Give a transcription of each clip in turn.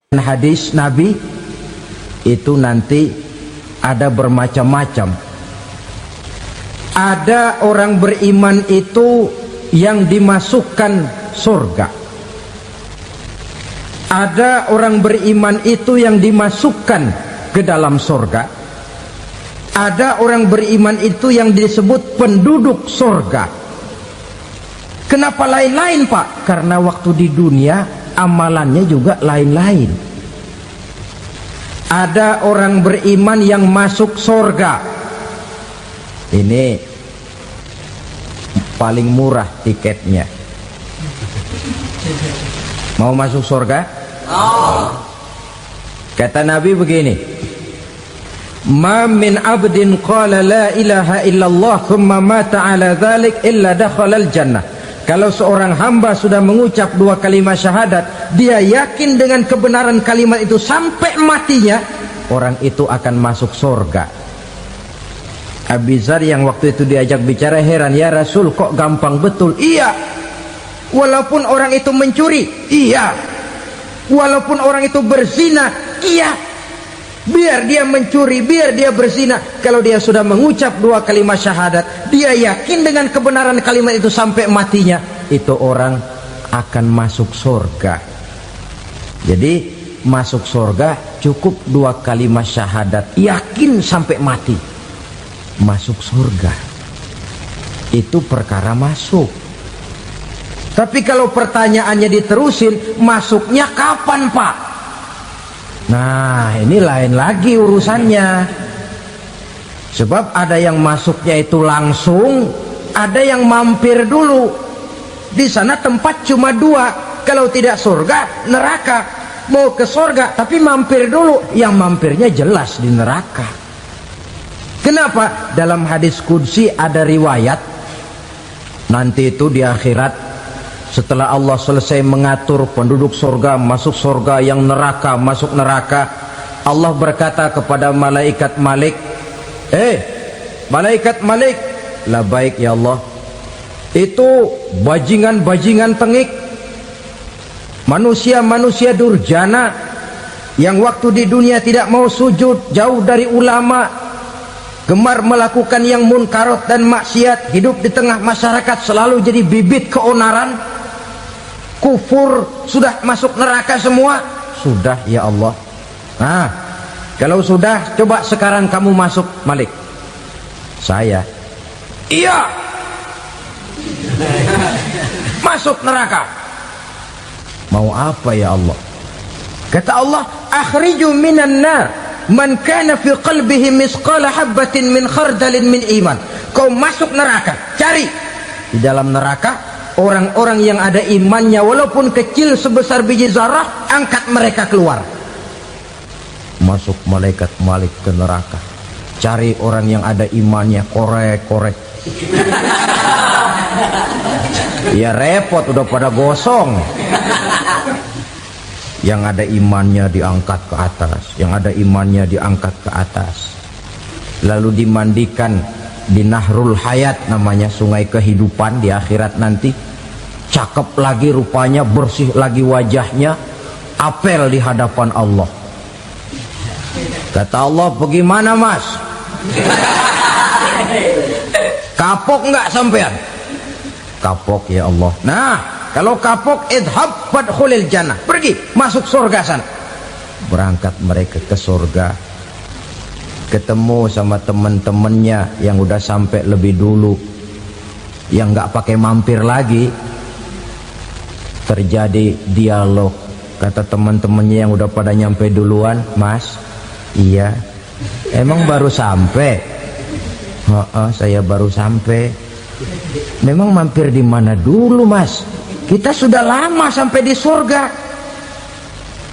Hadis Nabi itu nanti ada bermacam-macam. Ada orang beriman itu yang dimasukkan surga. Ada orang beriman itu yang dimasukkan ke dalam surga. Ada orang beriman itu yang disebut penduduk surga. Kenapa lain-lain, Pak? Karena waktu di dunia amalannya juga lain-lain. Ada orang beriman yang masuk surga. Ini paling murah tiketnya. Mau masuk surga? Kata Nabi begini, ma min abdin qala la ilaha illallah thumma mata ala dhalik illa dakhala al-jannah. Kalau seorang hamba sudah mengucap dua kalimat syahadat, dia yakin dengan kebenaran kalimat itu sampai matinya, orang itu akan masuk surga. Abi Dzar yang waktu itu diajak bicara heran, ya Rasul kok gampang betul? Iya, walaupun orang itu mencuri, iya, walaupun orang itu berzina, iya, biar dia mencuri, biar dia berzina, kalau dia sudah mengucap dua kalimat syahadat, dia yakin dengan kebenaran kalimat itu sampai matinya, itu orang akan masuk surga. Jadi masuk surga cukup dua kalimat syahadat, yakin sampai mati, masuk surga. Itu perkara masuk. Tapi kalau pertanyaannya diterusin, masuknya kapan, Pak? Nah, ini lain lagi urusannya. Sebab ada yang masuknya itu langsung, ada yang mampir dulu. Di sana tempat cuma dua, kalau tidak surga, neraka. Mau ke surga tapi mampir dulu, yang mampirnya jelas di neraka. Kenapa? Dalam hadis qudsi ada riwayat, nanti itu di akhirat, setelah Allah selesai mengatur penduduk surga masuk surga, yang neraka masuk neraka, Allah berkata kepada malaikat Malik, malaikat Malik, labaik ya Allah, itu bajingan-bajingan tengik, manusia-manusia durjana yang waktu di dunia tidak mau sujud, jauh dari ulama, gemar melakukan yang munkarat dan maksiat, hidup di tengah masyarakat selalu jadi bibit keonaran, kufur, sudah masuk neraka semua. Sudah ya Allah. Nah, kalau sudah, coba sekarang kamu masuk, Malik. Saya, iya, masuk neraka. Mau apa ya Allah? Kata Allah, akhriju minan nar man kana fi qalbihi misqala habatin min khardalin min iman. Kau masuk neraka, cari di dalam neraka orang-orang yang ada imannya walaupun kecil sebesar biji zarah, angkat mereka keluar. Masuk malaikat Malik ke neraka, cari orang yang ada imannya, korek-korek. Ya repot, udah pada gosong. Yang ada imannya diangkat ke atas, yang ada imannya diangkat ke atas, lalu dimandikan di Nahrul Hayat, namanya sungai kehidupan di akhirat nanti. Cakep lagi rupanya, bersih lagi wajahnya, apel di hadapan Allah. Kata Allah, bagaimana mas? Kapok nggak sampean? Kapok ya Allah. Nah, kalau kapok, idhab fadkhulil jannah, pergi masuk surga sana. Berangkat mereka ke surga, ketemu sama teman-temannya yang udah sampai lebih dulu, yang nggak pakai mampir lagi. Terjadi dialog. Kata teman-temannya yang udah pada nyampe duluan, mas, iya, emang baru sampai? Saya baru sampai. Memang mampir di mana dulu mas? Kita sudah lama sampai di surga.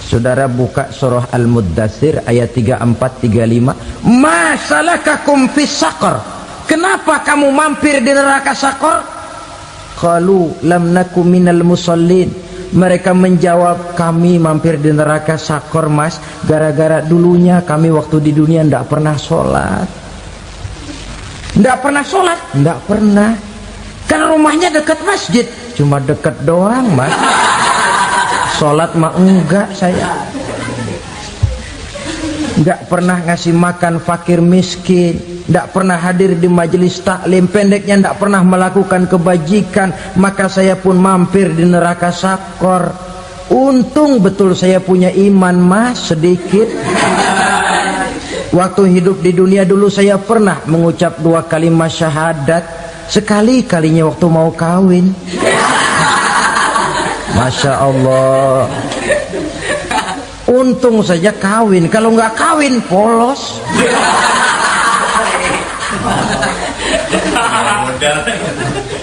Saudara buka surah Al-Muddatsir ayat 34-35. Ma salakakum fis saqar? Kenapa kamu mampir di neraka Saqar? Qalu lam naku minal musallin. Mereka menjawab, kami mampir di neraka Saqar mas, gara-gara dulunya kami waktu di dunia ndak pernah sholat. Ndak pernah sholat? Ndak pernah. Kan rumahnya dekat masjid, cuma dekat doang mas. Sholat mah enggak saya. nggak pernah ngasih makan fakir miskin, nggak pernah hadir di majelis taklim, pendeknya nggak pernah melakukan kebajikan, maka saya pun mampir di neraka sakor. Untung betul saya punya iman mas sedikit. Waktu hidup di dunia dulu saya pernah mengucap 2 kalimat syahadat, sekali-kalinya waktu mau kawin. Masya Allah, untung saja kawin, kalau nggak kawin polos.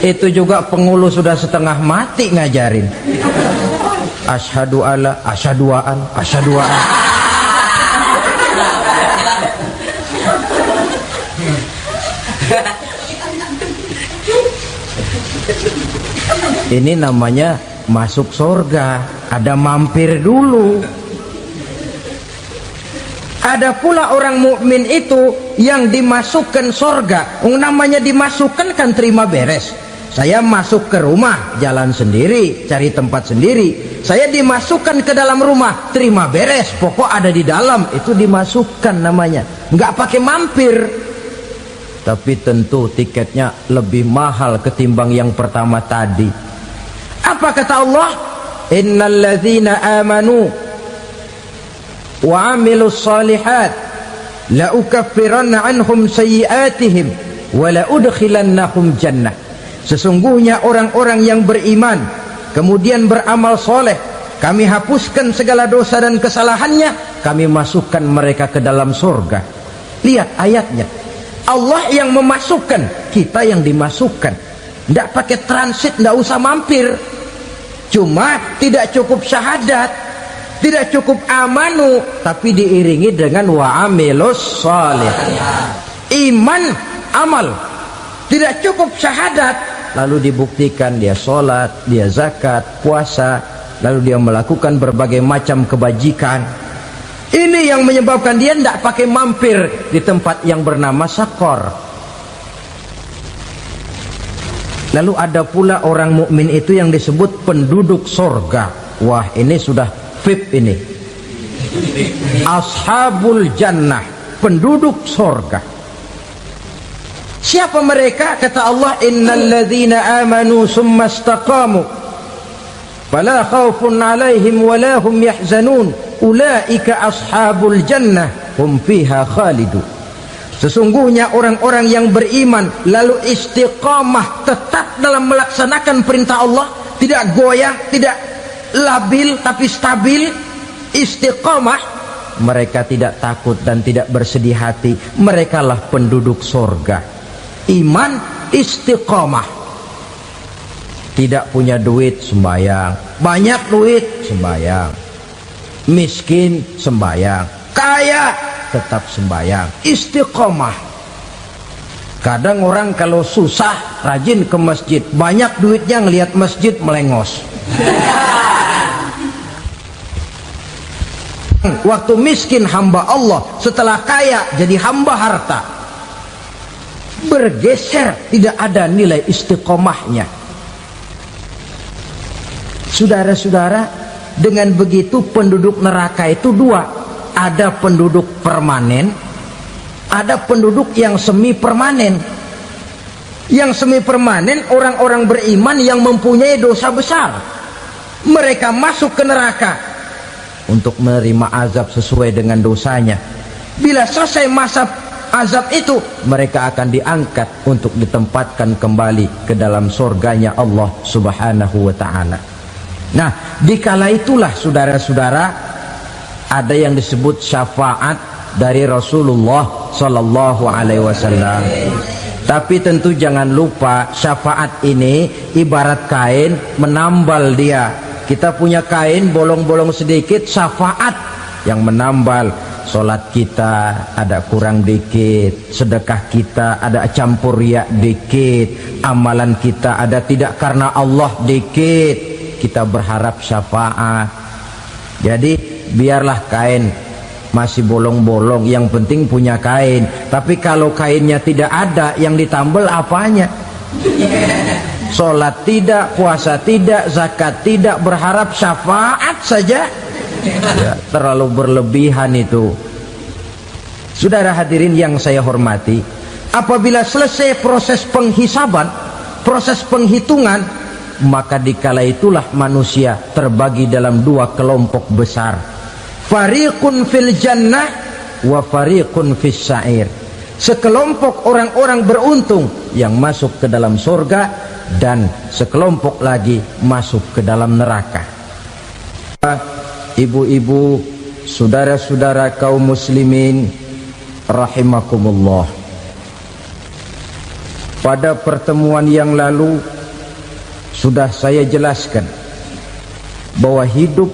Itu juga pengulu sudah setengah mati ngajarin asyhadu alla asyhaduan asyhaduan. Ini namanya masuk surga, ada mampir dulu. Ada pula orang mukmin itu yang dimasukkan surga. Namanya dimasukkan kan terima beres. Saya masuk ke rumah, jalan sendiri, cari tempat sendiri. Saya dimasukkan ke dalam rumah, terima beres, pokok ada di dalam, itu dimasukkan namanya. Nggak pakai mampir. Tapi tentu tiketnya lebih mahal ketimbang yang pertama tadi. Apa kata Allah? Innal ladzina amanu wa amilus salihat la ukaffiranna anhum sayyi'atihim wa la udkhilannahum jannah. Sesungguhnya orang-orang yang beriman kemudian beramal soleh, kami hapuskan segala dosa dan kesalahannya, kami masukkan mereka ke dalam surga. Lihat ayatnya, Allah yang memasukkan, kita yang dimasukkan. Tidak pakai transit, tidak usah mampir. Cuma tidak cukup syahadat, tidak cukup amanu, tapi diiringi dengan wa'amilus salih. Iman, amal. Tidak cukup syahadat, lalu dibuktikan dia sholat, dia zakat, puasa, lalu dia melakukan berbagai macam kebajikan. Ini yang menyebabkan dia tidak pakai mampir di tempat yang bernama sakor. Lalu ada pula orang mukmin itu yang disebut penduduk sorga. Wah, ini sudah VIP ini. Ashabul jannah, penduduk sorga. Siapa mereka? Kata Allah, innal ladzina amanu summa istaqamu fala khaufun alaihim wala hum yahzanun ulaika ashabul jannah hum fiha khalidun. Sesungguhnya orang-orang yang beriman lalu istiqamah, tetap dalam melaksanakan perintah Allah, tidak goyah, tidak labil tapi stabil, istiqamah, mereka tidak takut dan tidak bersedih hati. Merekalah penduduk surga. Iman, istiqamah. Tidak punya duit, sembahyang. Banyak duit, sembahyang. Miskin, sembahyang. Kaya, tetap sembahyang. Istiqamah. Kadang orang kalau susah rajin ke masjid, banyak duitnya ngelihat masjid melengos. Waktu miskin hamba Allah, setelah kaya jadi hamba harta. Bergeser, tidak ada nilai istiqomahnya. Saudara-saudara, dengan begitu penduduk neraka itu dua. Ada penduduk permanen, ada penduduk yang semi permanen. Yang semi permanen orang-orang beriman yang mempunyai dosa besar. Mereka masuk ke neraka untuk menerima azab sesuai dengan dosanya. Bila selesai masa azab itu, mereka akan diangkat untuk ditempatkan kembali ke dalam surganya Allah Subhanahu wa ta'ala. Nah, dikala itulah saudara-saudara, ada yang disebut syafaat dari Rasulullah Sallallahu Alaihi Wasallam. Tapi tentu jangan lupa, syafaat ini ibarat kain menambal dia. Kita punya kain bolong-bolong sedikit, syafaat yang menambal. Sholat kita ada kurang dikit, sedekah kita ada campur riak dikit, amalan kita ada tidak karena Allah dikit, kita berharap syafaat. Jadi biarlah kain masih bolong-bolong, yang penting punya kain. Tapi kalau kainnya tidak ada, yang ditambal apanya? Sholat tidak, puasa tidak, zakat tidak, berharap syafaat saja. Ya, terlalu berlebihan itu. Saudara hadirin yang saya hormati, apabila selesai proses penghisaban, proses penghitungan, maka dikala itulah manusia terbagi dalam dua kelompok besar. Fariqun fil jannah wa fariqun fis sa'ir. Sekelompok orang-orang beruntung yang masuk ke dalam surga, dan sekelompok lagi masuk ke dalam neraka. Ibu-ibu, saudara-saudara kaum muslimin rahimakumullah, pada pertemuan yang lalu sudah saya jelaskan bahwa hidup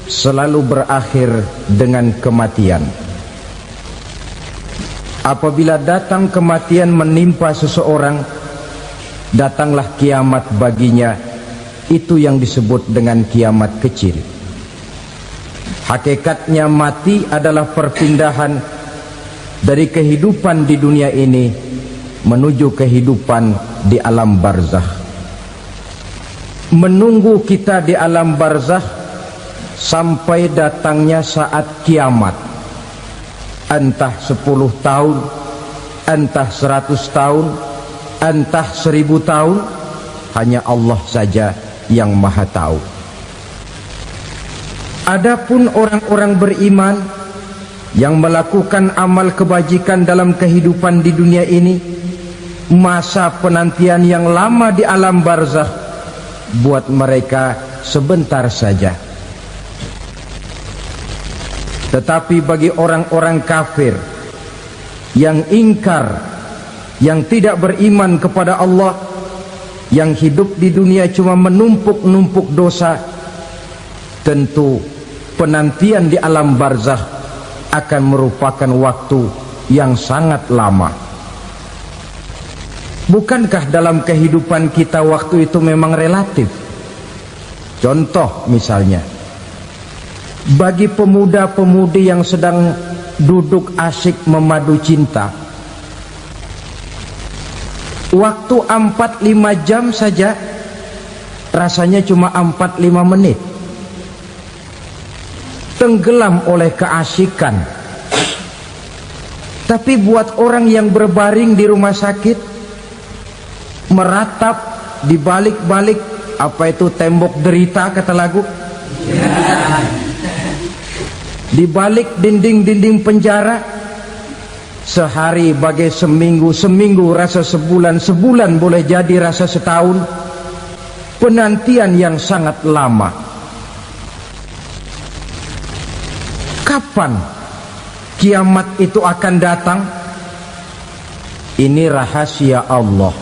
selalu berakhir dengan kematian. Apabila datang kematian menimpa seseorang, datanglah kiamat baginya. Itu yang disebut dengan kiamat kecil. Hakikatnya mati adalah perpindahan dari kehidupan di dunia ini menuju kehidupan di alam barzakh. Menunggu kita di alam barzakh sampai datangnya saat kiamat. Entah 10 tahun, entah 100 tahun, entah 1000 tahun, hanya Allah saja yang maha tahu. Adapun orang-orang beriman yang melakukan amal kebajikan dalam kehidupan di dunia ini, masa penantian yang lama di alam barzakh buat mereka sebentar saja. Tetapi bagi orang-orang kafir yang ingkar, yang tidak beriman kepada Allah, yang hidup di dunia cuma menumpuk-numpuk dosa, tentu penantian di alam barzakh akan merupakan waktu yang sangat lama. Bukankah dalam kehidupan kita waktu itu memang relatif? Contoh misalnya, bagi pemuda-pemudi yang sedang duduk asyik memadu cinta, waktu 4-5 jam saja rasanya cuma 4-5 menit, tenggelam oleh keasikan. Tapi buat orang yang berbaring di rumah sakit, meratap di balik-balik apa itu tembok derita kata lagu, di balik dinding-dinding penjara, sehari bagai seminggu, seminggu rasa sebulan, sebulan boleh jadi rasa setahun. Penantian yang sangat lama. Kapan kiamat itu akan datang? Ini rahasia Allah.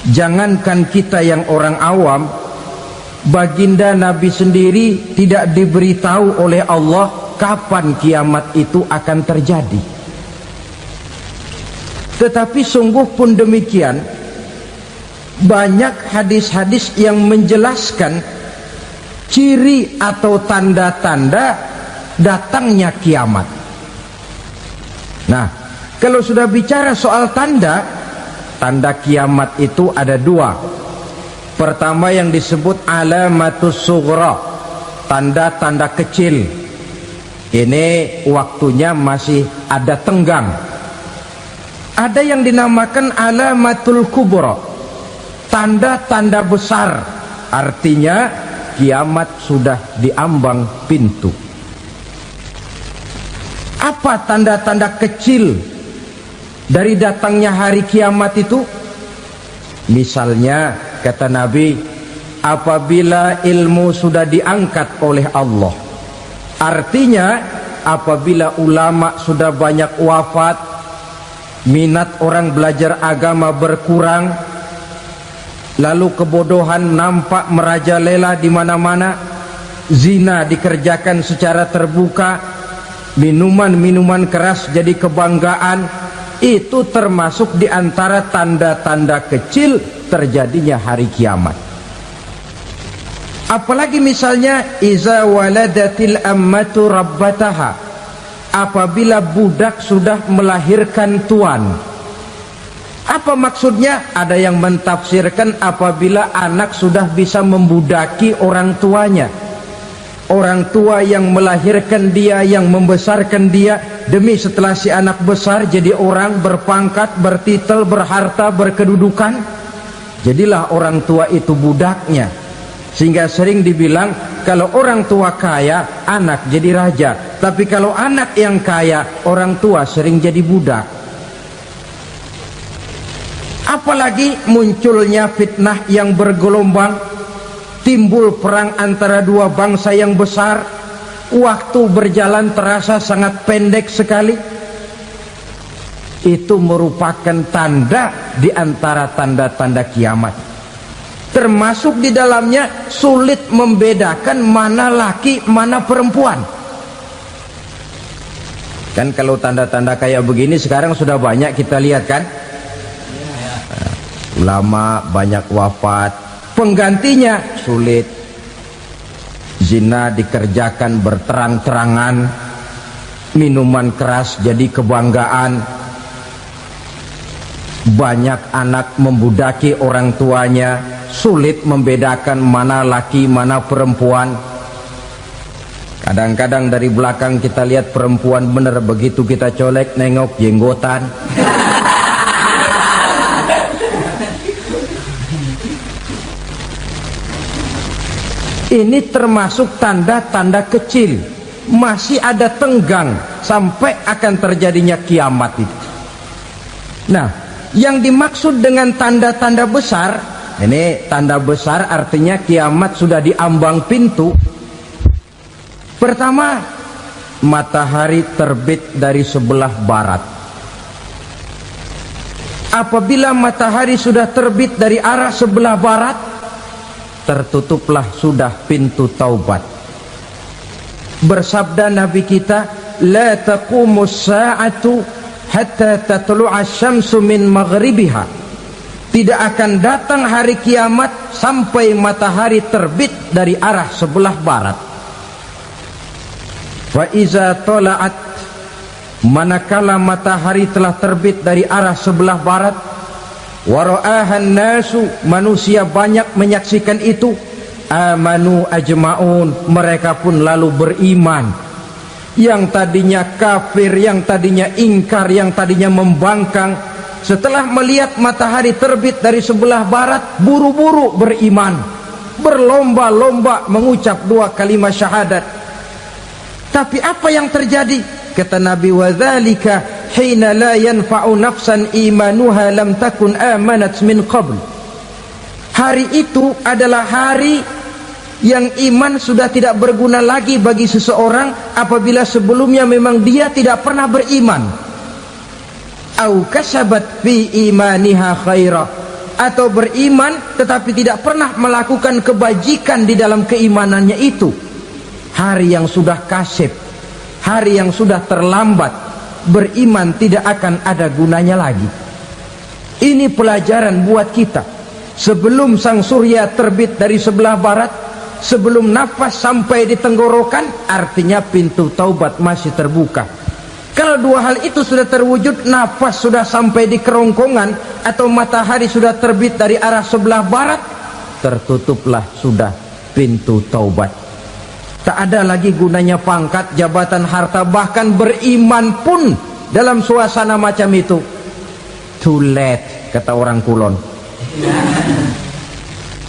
Jangankan kita yang orang awam, baginda Nabi sendiri tidak diberitahu oleh Allah kapan kiamat itu akan terjadi. Tetapi sungguh pun demikian, banyak hadis-hadis yang menjelaskan ciri atau tanda-tanda datangnya kiamat. Nah, kalau sudah bicara soal tanda kiamat itu ada dua. Pertama yang disebut alamatus sughra, tanda-tanda kecil. Ini waktunya masih ada tenggang. Ada yang dinamakan alamatul kubra, tanda-tanda besar. Artinya kiamat sudah diambang pintu. Apa tanda-tanda kecil dari datangnya hari kiamat itu? Misalnya kata Nabi, apabila ilmu sudah diangkat oleh Allah, artinya apabila ulama sudah banyak wafat, minat orang belajar agama berkurang, lalu kebodohan nampak merajalela di mana-mana, zina dikerjakan secara terbuka, minuman-minuman keras jadi kebanggaan, itu termasuk di antara tanda-tanda kecil terjadinya hari kiamat. Apalagi misalnya iza waladatil ammatu rabbataha, apabila budak sudah melahirkan tuan. Apa maksudnya? Ada yang mentafsirkan apabila anak sudah bisa membudaki orang tuanya. Orang tua yang melahirkan dia, yang membesarkan dia, demi setelah si anak besar jadi orang berpangkat, bertitel, berharta, berkedudukan, jadilah orang tua itu budaknya. Sehingga sering dibilang kalau orang tua kaya, anak jadi raja, tapi kalau anak yang kaya, orang tua sering jadi budak. Apalagi munculnya fitnah yang bergelombang, timbul perang antara dua bangsa yang besar, waktu berjalan terasa sangat pendek sekali. Itu merupakan tanda di antara tanda-tanda kiamat. Termasuk di dalamnya sulit membedakan mana laki, mana perempuan. Kan kalau tanda-tanda kayak begini sekarang sudah banyak kita lihat kan. Ulama banyak wafat, penggantinya sulit. Zina dikerjakan berterang-terangan, minuman keras jadi kebanggaan, banyak anak membudaki orang tuanya, sulit membedakan mana laki mana perempuan. Kadang-kadang dari belakang kita lihat perempuan bener, begitu kita colek nengok jenggotan. Ini termasuk tanda-tanda kecil, masih ada tenggang sampai akan terjadinya kiamat itu. Nah, yang dimaksud dengan tanda-tanda besar, ini tanda besar artinya kiamat sudah diambang pintu. Pertama, matahari terbit dari sebelah barat. Apabila matahari sudah terbit dari arah sebelah barat, tertutuplah sudah pintu taubat. Bersabda Nabi kita, la taqumus sa'atu hatta tatlu'a syamsu min maghribiha. Tidak akan datang hari kiamat sampai matahari terbit dari arah sebelah barat. Fa iza tala'at, manakala matahari telah terbit dari arah sebelah barat, wara'ahan nasu, manusia banyak menyaksikan itu, amanu ajma'un, mereka pun lalu beriman. Yang tadinya kafir, yang tadinya ingkar, yang tadinya membangkang, setelah melihat matahari terbit dari sebelah barat, buru-buru beriman, berlomba-lomba mengucap dua kalimat syahadat. Tapi apa yang terjadi? Kata Nabi, wadzalika hina la yanfa'u nafsan imanuha lam takun amanat min qabl. Hari itu adalah hari yang iman sudah tidak berguna lagi bagi seseorang apabila sebelumnya memang dia tidak pernah beriman. Au kasabat fi imaniha khaira, atau beriman tetapi tidak pernah melakukan kebajikan di dalam keimanannya itu. Hari yang sudah kasib, hari yang sudah terlambat, beriman tidak akan ada gunanya lagi. Ini pelajaran buat kita. Sebelum sang surya terbit dari sebelah barat, sebelum nafas sampai di tenggorokan, artinya pintu taubat masih terbuka. Kalau dua hal itu sudah terwujud, nafas sudah sampai di kerongkongan atau matahari sudah terbit dari arah sebelah barat, tertutuplah sudah pintu taubat. Tak ada lagi gunanya pangkat, jabatan, harta, bahkan beriman pun dalam suasana macam itu too late, kata orang Kulon.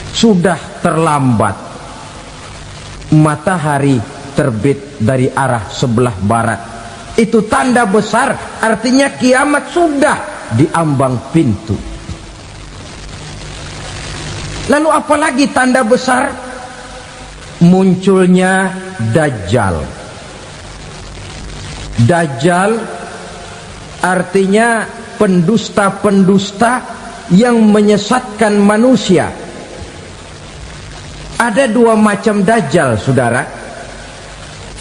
Sudah terlambat. Matahari terbit dari arah sebelah barat, itu tanda besar, artinya kiamat sudah diambang pintu. Lalu apalagi tanda besar? Munculnya Dajjal. Dajjal artinya pendusta-pendusta yang menyesatkan manusia. Ada dua macam Dajjal, saudara.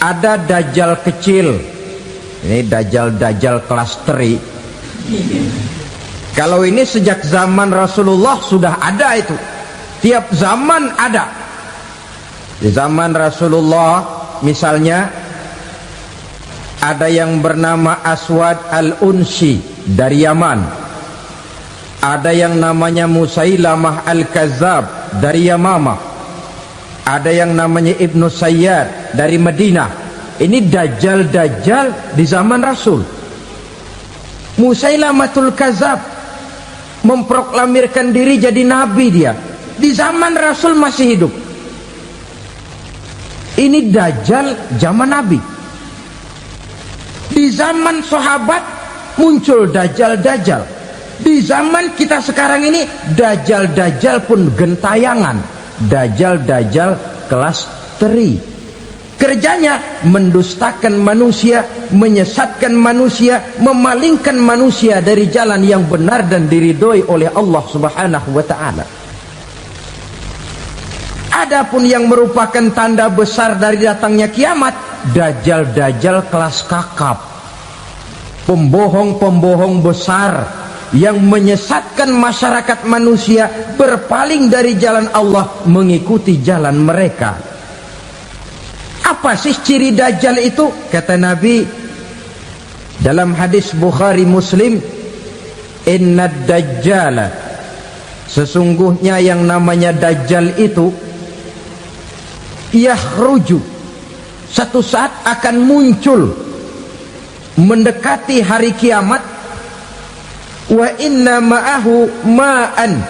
Ada Dajjal kecil, ini Dajjal kelas teri. Kalau ini sejak zaman Rasulullah sudah ada itu. Tiap zaman ada. Di zaman Rasulullah misalnya ada yang bernama Aswad al-Unsi dari Yaman, ada yang namanya Musailamah al-Kazzab dari Yamamah, ada yang namanya Ibnu Sayyad dari Madinah, Ini dajjal-dajjal di zaman Rasul. Musailamatul Kadzab memproklamirkan diri jadi nabi, dia di zaman Rasul masih hidup. Ini dajjal zaman Nabi. Di zaman sahabat muncul dajjal-dajjal. Di zaman kita sekarang ini dajjal-dajjal pun gentayangan. Dajjal-dajjal kelas teri. Kerjanya mendustakan manusia, menyesatkan manusia, memalingkan manusia dari jalan yang benar dan diridhoi oleh Allah Subhanahu wa taala. Adapun yang merupakan tanda besar dari datangnya kiamat, dajjal-dajjal kelas kakap, pembohong-pembohong besar yang menyesatkan masyarakat manusia berpaling dari jalan Allah mengikuti jalan mereka. Apa sih ciri dajjal itu? Kata Nabi dalam hadis Bukhari Muslim, "Inna dajjala", sesungguhnya yang namanya dajjal itu yakhruju, satu saat akan muncul mendekati hari kiamat. Wa inna ma'ahu ma'an,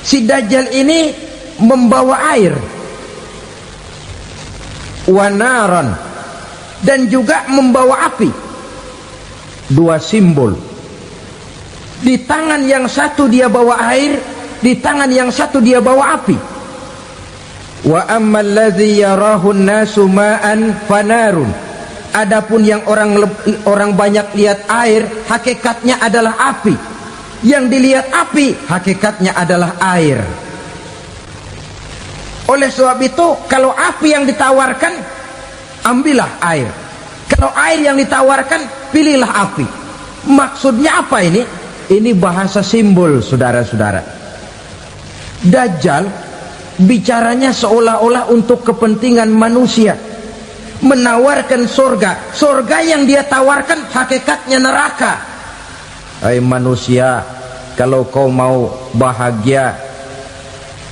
si dajjal ini membawa air. Wa naran, dan juga membawa api. Dua simbol. Di tangan yang satu dia bawa air, di tangan yang satu dia bawa api. Wa ammal ladzi yarahu an-nasu ma'an fanarun, adapun yang orang banyak lihat air, hakikatnya adalah api. Yang dilihat api, hakikatnya adalah air. Oleh sebab itu, kalau api yang ditawarkan, ambillah air. Kalau air yang ditawarkan, pilihlah api. Maksudnya apa ini? Ini bahasa simbol, saudara-saudara. Dajjal bicaranya seolah-olah untuk kepentingan manusia, menawarkan surga. Surga yang dia tawarkan hakikatnya neraka. Hai manusia, kalau kau mau bahagia,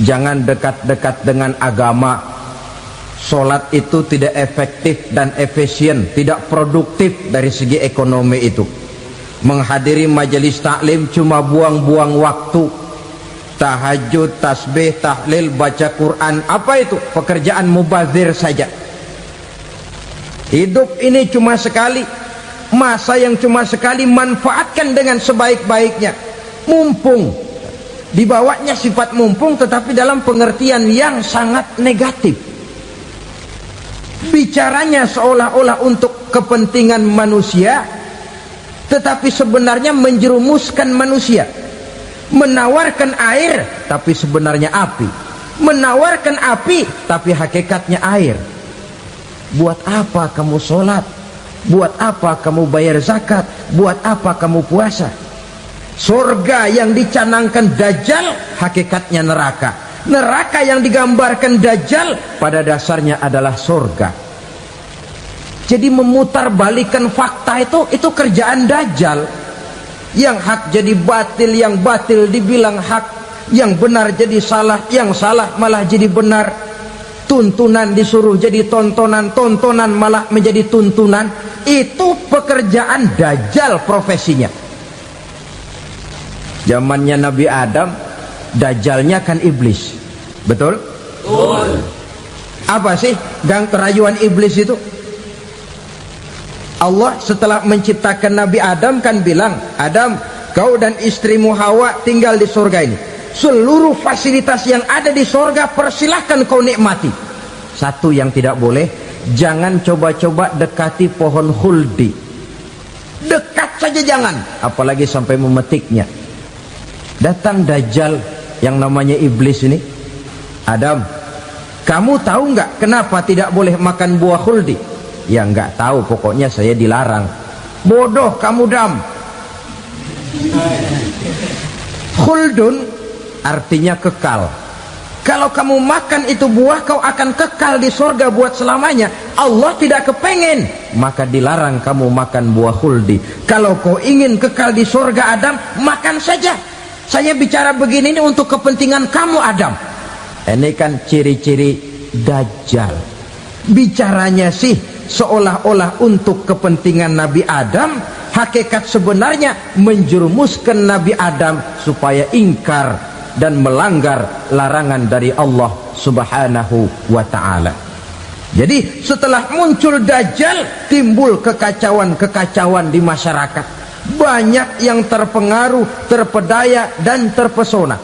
jangan dekat-dekat dengan agama. Sholat itu tidak efektif dan efisien, tidak produktif dari segi ekonomi itu. Menghadiri majelis taklim cuma buang-buang waktu. Tahajud, tasbih, tahlil, baca Quran, apa itu? Pekerjaan mubazir saja. Hidup ini cuma sekali, masa yang cuma sekali, manfaatkan dengan sebaik-baiknya. Mumpung, dibawanya sifat mumpung, tetapi dalam pengertian yang sangat negatif. Bicaranya seolah-olah untuk kepentingan manusia, tetapi sebenarnya menjerumuskan manusia. Menawarkan air, tapi sebenarnya api. Menawarkan api, tapi hakikatnya air. Buat apa kamu sholat? Buat apa kamu bayar zakat? Buat apa kamu puasa? Surga yang dicanangkan Dajjal, hakikatnya neraka. Neraka yang digambarkan Dajjal, pada dasarnya adalah surga. Jadi memutarbalikkan fakta itu kerjaan Dajjal. Yang hak jadi batil, yang batil dibilang hak, yang benar jadi salah, yang salah malah jadi benar. Tuntunan disuruh jadi tontonan, tontonan malah menjadi tuntunan. Itu pekerjaan Dajjal profesinya. Zamannya Nabi Adam, Dajjalnya kan iblis. Betul? Betul. Apa sih gang kerayuan iblis itu? Allah setelah menciptakan Nabi Adam kan bilang, Adam, kau dan istrimu Hawa tinggal di surga ini. Seluruh fasilitas yang ada di surga persilahkan kau nikmati. Satu yang tidak boleh, jangan coba-coba dekati pohon khuldi. Dekat saja jangan, apalagi sampai memetiknya. Datang Dajjal yang namanya iblis ini. Adam, kamu tahu nggak kenapa tidak boleh makan buah khuldi? Ya nggak tahu, pokoknya saya dilarang. Bodoh kamu Dam. Khuldun artinya kekal. Kalau kamu makan itu buah, kau akan kekal di surga buat selamanya. Allah tidak kepengen, maka dilarang kamu makan buah khuldi. Kalau kau ingin kekal di surga Adam, makan saja. Saya bicara begini ini untuk kepentingan kamu Adam. Ini kan ciri-ciri Dajjal. Bicaranya sih seolah-olah untuk kepentingan Nabi Adam, hakikat sebenarnya menjerumuskan Nabi Adam supaya ingkar dan melanggar larangan dari Allah Subhanahu wa ta'ala. Jadi setelah muncul Dajjal, timbul kekacauan-kekacauan di masyarakat. Banyak yang terpengaruh, terpedaya dan terpesona,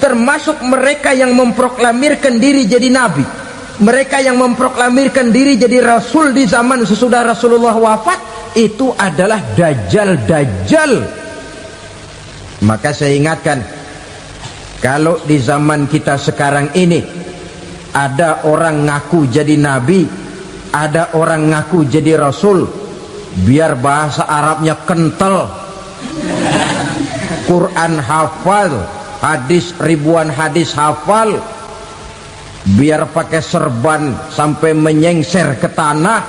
termasuk mereka yang memproklamirkan diri jadi nabi, mereka yang memproklamirkan diri jadi rasul di zaman sesudah Rasulullah wafat. Itu adalah Dajjal. Maka saya ingatkan, kalau di zaman kita sekarang ini ada orang ngaku jadi nabi, ada orang ngaku jadi rasul, biar bahasa Arabnya kental, Quran hafal, hadis ribuan hadis hafal, biar pakai serban sampai menyengser ke tanah,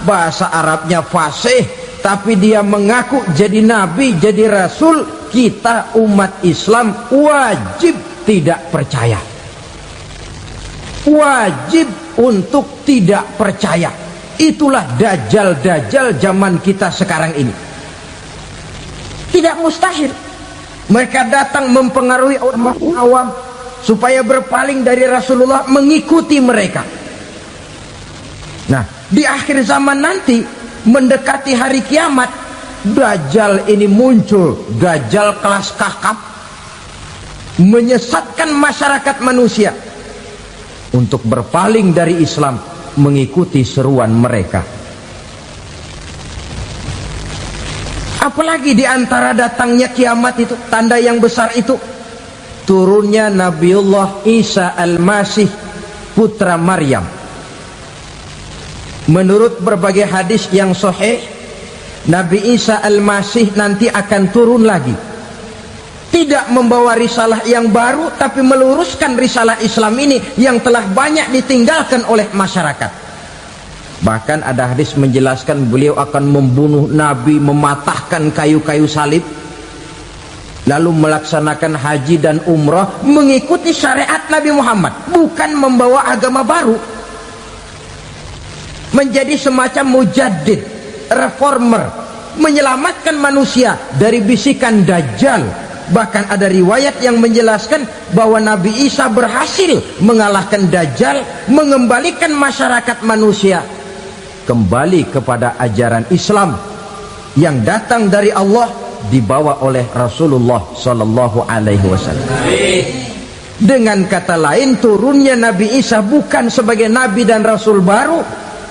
bahasa Arabnya fasih, tapi dia mengaku jadi nabi, jadi rasul, kita umat Islam wajib tidak percaya, wajib untuk tidak percaya. Itulah dajjal zaman kita sekarang ini. Tidak mustahil mereka datang mempengaruhi orang awam supaya berpaling dari Rasulullah, mengikuti mereka. Nah, di akhir zaman nanti, mendekati hari kiamat, Dajjal ini muncul, Dajjal kelas kakap, menyesatkan masyarakat manusia untuk berpaling dari Islam, mengikuti seruan mereka. Apalagi di antara datangnya kiamat itu, tanda yang besar itu, turunnya Nabiullah Isa Al-Masih, putra Maryam. Menurut berbagai hadis yang sahih, Nabi Isa Al-Masih nanti akan turun lagi, tidak membawa risalah yang baru, tapi meluruskan risalah Islam ini yang telah banyak ditinggalkan oleh masyarakat. Bahkan ada hadis menjelaskan beliau akan membunuh Nabi, mematahkan kayu-kayu salib, lalu melaksanakan haji dan umrah mengikuti syariat Nabi Muhammad, bukan membawa agama baru, menjadi semacam mujaddid, reformer, menyelamatkan manusia dari bisikan Dajjal. Bahkan ada riwayat yang menjelaskan bahwa Nabi Isa berhasil mengalahkan Dajjal, mengembalikan masyarakat manusia kembali kepada ajaran Islam yang datang dari Allah, dibawa oleh Rasulullah Sallallahu Alaihi Wasallam. Dengan kata lain, turunnya Nabi Isa bukan sebagai Nabi dan Rasul baru,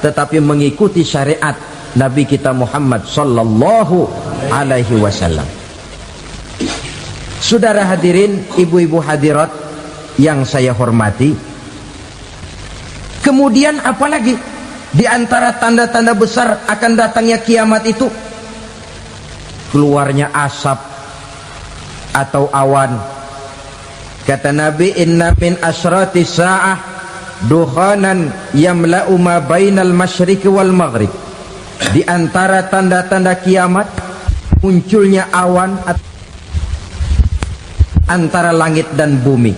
tetapi mengikuti syariat Nabi kita Muhammad Sallallahu Alaihi Wasallam. Saudara hadirin, ibu-ibu hadirat yang saya hormati, kemudian apalagi di antara tanda-tanda besar akan datangnya kiamat itu? Keluarnya asap atau awan. Kata Nabi, inna min asyrati sa'ah dukhanan yamla'u ma bainal masyriqi wal maghrib. Di antara tanda-tanda kiamat, munculnya awan antara langit dan bumi.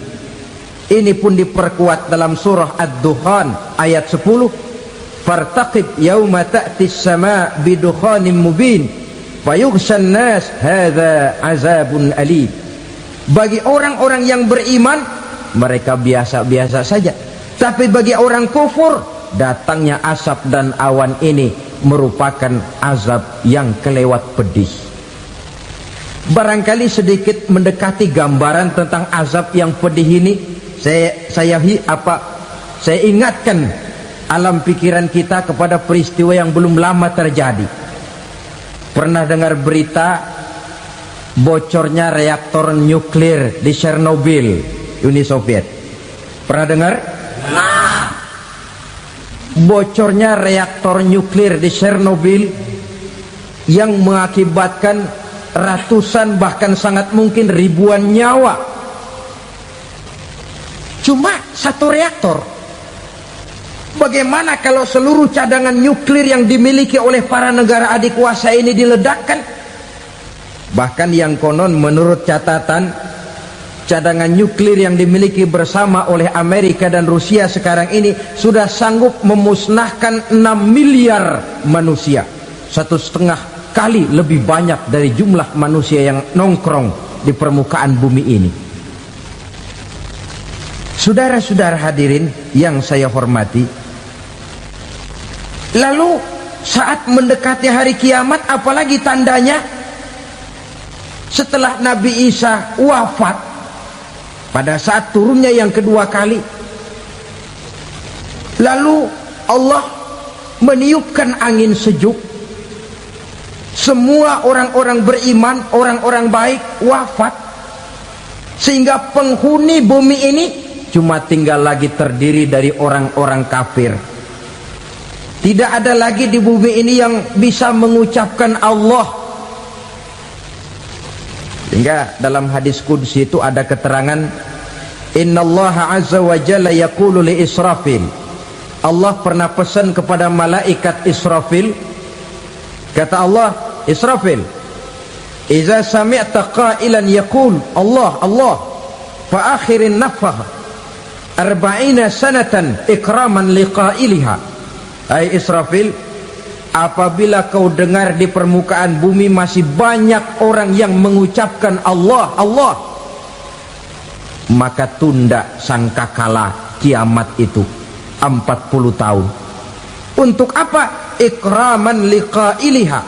Ini pun diperkuat dalam surah Ad-Dukhan ayat 10. Fartaqib yauma ta'ti as-sama' bidukhanin mubin fayughshan nas hadza azabun alim. Bagi orang-orang yang beriman, mereka biasa-biasa saja, tapi bagi orang kufur, datangnya asap dan awan ini merupakan azab yang kelewat pedih. Barangkali sedikit mendekati gambaran tentang azab yang pedih ini, saya ingatkan alam pikiran kita kepada peristiwa yang belum lama terjadi. Pernah dengar berita bocornya reaktor nuklir di Chernobyl, Uni Soviet? Pernah dengar? Nah, bocornya reaktor nuklir di Chernobyl yang mengakibatkan ratusan, bahkan sangat mungkin ribuan nyawa. Cuma satu reaktor. Bagaimana kalau seluruh cadangan nuklir yang dimiliki oleh para negara adikuasa ini diledakkan? Bahkan yang konon menurut catatan cadangan nuklir yang dimiliki bersama oleh Amerika dan Rusia sekarang ini sudah sanggup memusnahkan 6 miliar manusia, 1,5 kali lebih banyak dari jumlah manusia yang nongkrong di permukaan bumi ini. Saudara-saudara hadirin yang saya hormati, lalu saat mendekati hari kiamat, apalagi tandanya? Setelah Nabi Isa wafat, pada saat turunnya yang kedua kali, lalu Allah meniupkan angin sejuk. Semua orang-orang beriman, orang-orang baik wafat, sehingga penghuni bumi ini cuma tinggal lagi terdiri dari orang-orang kafir. Tidak ada lagi di bumi ini yang bisa mengucapkan Allah. Hingga dalam hadis qudsi itu ada keterangan, innallaha azza wa jalla yaqulu li Israfil. Allah pernah pesan kepada malaikat Israfil, kata Allah, Israfil, iza sami'ta qailan yaqul Allah Allah fa akhirin nafah 40 sanatan ikraman liqailiha. Hai Israfil, apabila kau dengar di permukaan bumi masih banyak orang yang mengucapkan Allah Allah, maka tunda sangkakala kiamat itu 40 tahun. Untuk apa? Ikraman liqailiha,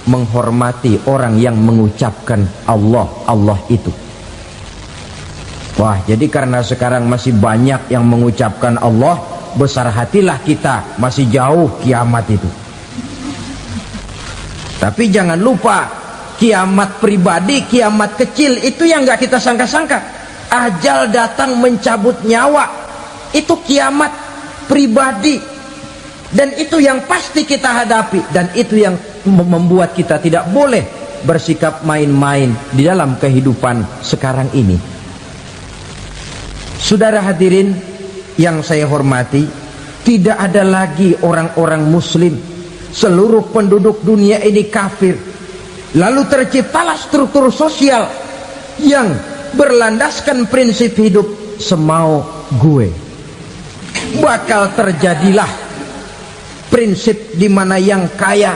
menghormati orang yang mengucapkan Allah Allah itu. Wah, jadi karena sekarang masih banyak yang mengucapkan Allah, besar hatilah kita, masih jauh kiamat itu. Tapi jangan lupa, kiamat pribadi, kiamat kecil itu yang gak kita sangka-sangka. Ajal datang mencabut nyawa, itu kiamat pribadi, dan itu yang pasti kita hadapi, dan itu yang membuat kita tidak boleh bersikap main-main di dalam kehidupan sekarang ini. Saudara hadirin yang saya hormati, tidak ada lagi orang-orang muslim. Seluruh penduduk dunia ini kafir. Lalu terciptalah struktur sosial yang berlandaskan prinsip hidup semau gue. Bakal terjadilah prinsip di mana yang kaya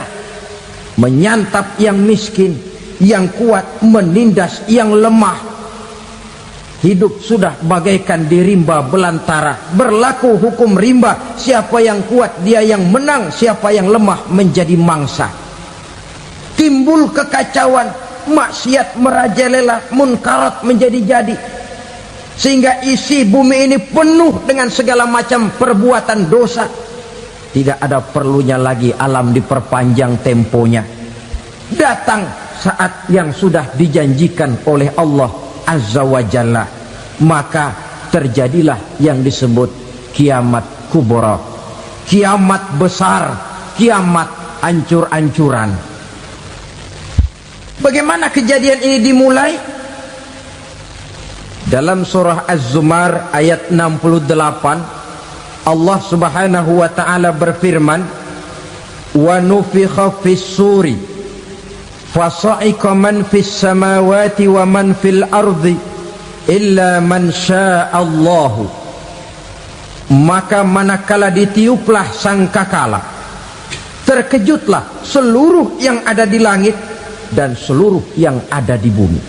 menyantap yang miskin, yang kuat menindas yang lemah. Hidup sudah bagaikan di rimba belantara, berlaku hukum rimba. Siapa yang kuat dia yang menang, siapa yang lemah menjadi mangsa. Timbul kekacauan, maksiat merajalela, munkarat menjadi-jadi, sehingga isi bumi ini penuh dengan segala macam perbuatan dosa. Tidak ada perlunya lagi alam diperpanjang temponya. Datang saat yang sudah dijanjikan oleh Allah Azza wa Jalla, maka terjadilah yang disebut kiamat kubra, kiamat besar, kiamat ancur-ancuran. Bagaimana kejadian ini dimulai? Dalam surah Az-Zumar ayat 68, Allah Subhanahu wa taala berfirman, wa nufikha fis suri fasa'iqa man fis samawati wa man fil ardi illa man sya'allahu. Maka manakala ditiuplah sangkakala, terkejutlah seluruh yang ada di langit dan seluruh yang ada di bumi.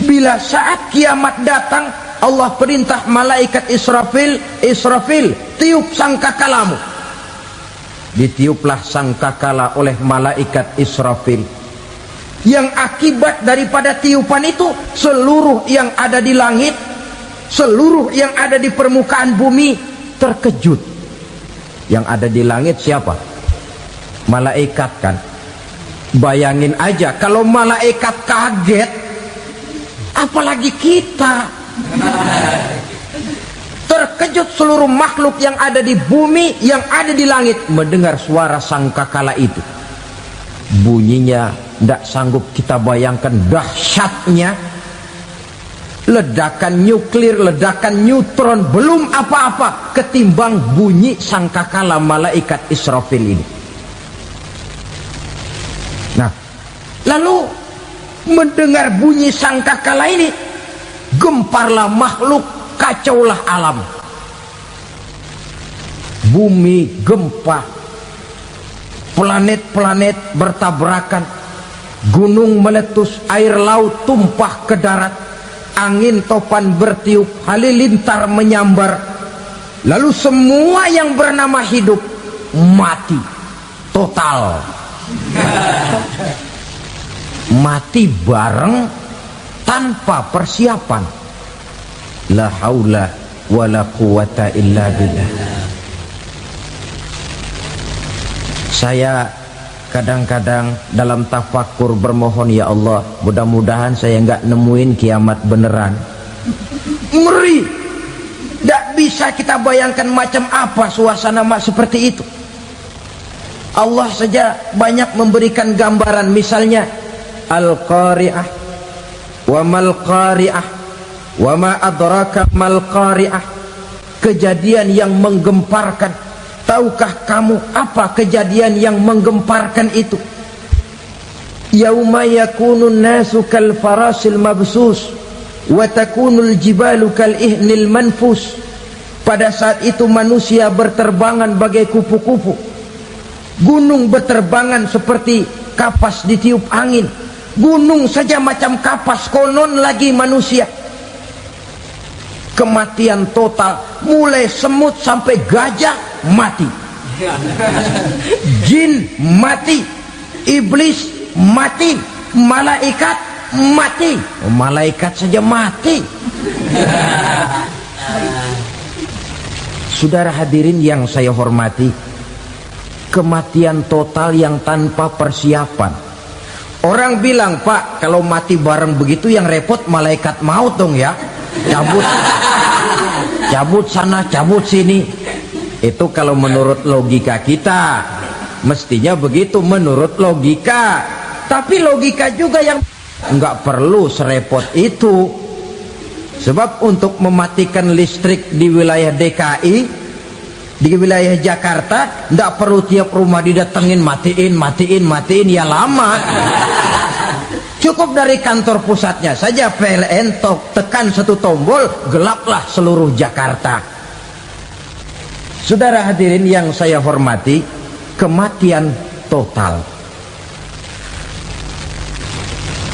Bila saat kiamat datang, Allah perintah malaikat Israfil, Israfil, tiup sangkakalamu. Ditiuplah sangkakala oleh malaikat Israfil. Yang akibat daripada tiupan itu, seluruh yang ada di langit, seluruh yang ada di permukaan bumi terkejut. Yang ada di langit siapa? Malaikat kan. Bayangin aja kalau malaikat kaget, apalagi kita. Terkejut seluruh makhluk yang ada di bumi, yang ada di langit mendengar suara sangkakala itu. Bunyinya tidak sanggup kita bayangkan dahsyatnya. Ledakan nuklir, ledakan neutron, belum apa-apa ketimbang bunyi sangkakala malaikat Israfil ini. Nah, lalu mendengar bunyi sangkakala ini, gemparlah makhluk, kacaulah alam. Bumi gempa, planet-planet bertabrakan, gunung meletus, air laut tumpah ke darat, angin topan bertiup, halilintar menyambar. Lalu semua yang bernama hidup mati total. Mati bareng tanpa persiapan. La haula wala quwata illa billah. Saya kadang-kadang dalam tafakur bermohon, ya Allah, mudah-mudahan saya enggak nemuin kiamat beneran. Ngeri. Tidak bisa kita bayangkan macam apa suasana seperti itu. Allah saja banyak memberikan gambaran, misalnya Al-Qari'ah, wa mal qari'ah, wa ma adraka mal qari'ah. Kejadian yang menggemparkan. Tahukah kamu apa kejadian yang menggemparkan itu? Yauma yakunun nasu kal farasil mabsus wa takunul jibalu kal ihnil manfus. Pada saat itu manusia berterbangan bagai kupu-kupu, gunung berterbangan seperti kapas ditiup angin. Gunung saja macam kapas, konon lagi manusia. Kematian total, mulai semut sampai gajah mati, jin mati, iblis mati, malaikat mati. Malaikat saja mati. Saudara hadirin yang saya hormati, kematian total yang tanpa persiapan. Orang bilang, Pak, kalau mati bareng begitu yang repot malaikat maut dong ya. Cabut sana, cabut sini. Itu kalau menurut logika kita, mestinya begitu menurut logika. Tapi logika juga yang nggak perlu serepot itu. Sebab untuk mematikan listrik di wilayah DKI, di wilayah Jakarta, nggak perlu tiap rumah didatengin, matiin, ya lama. Cukup dari kantor pusatnya saja PLN, tekan satu tombol, gelaplah seluruh Jakarta. Saudara hadirin yang saya hormati, kematian total.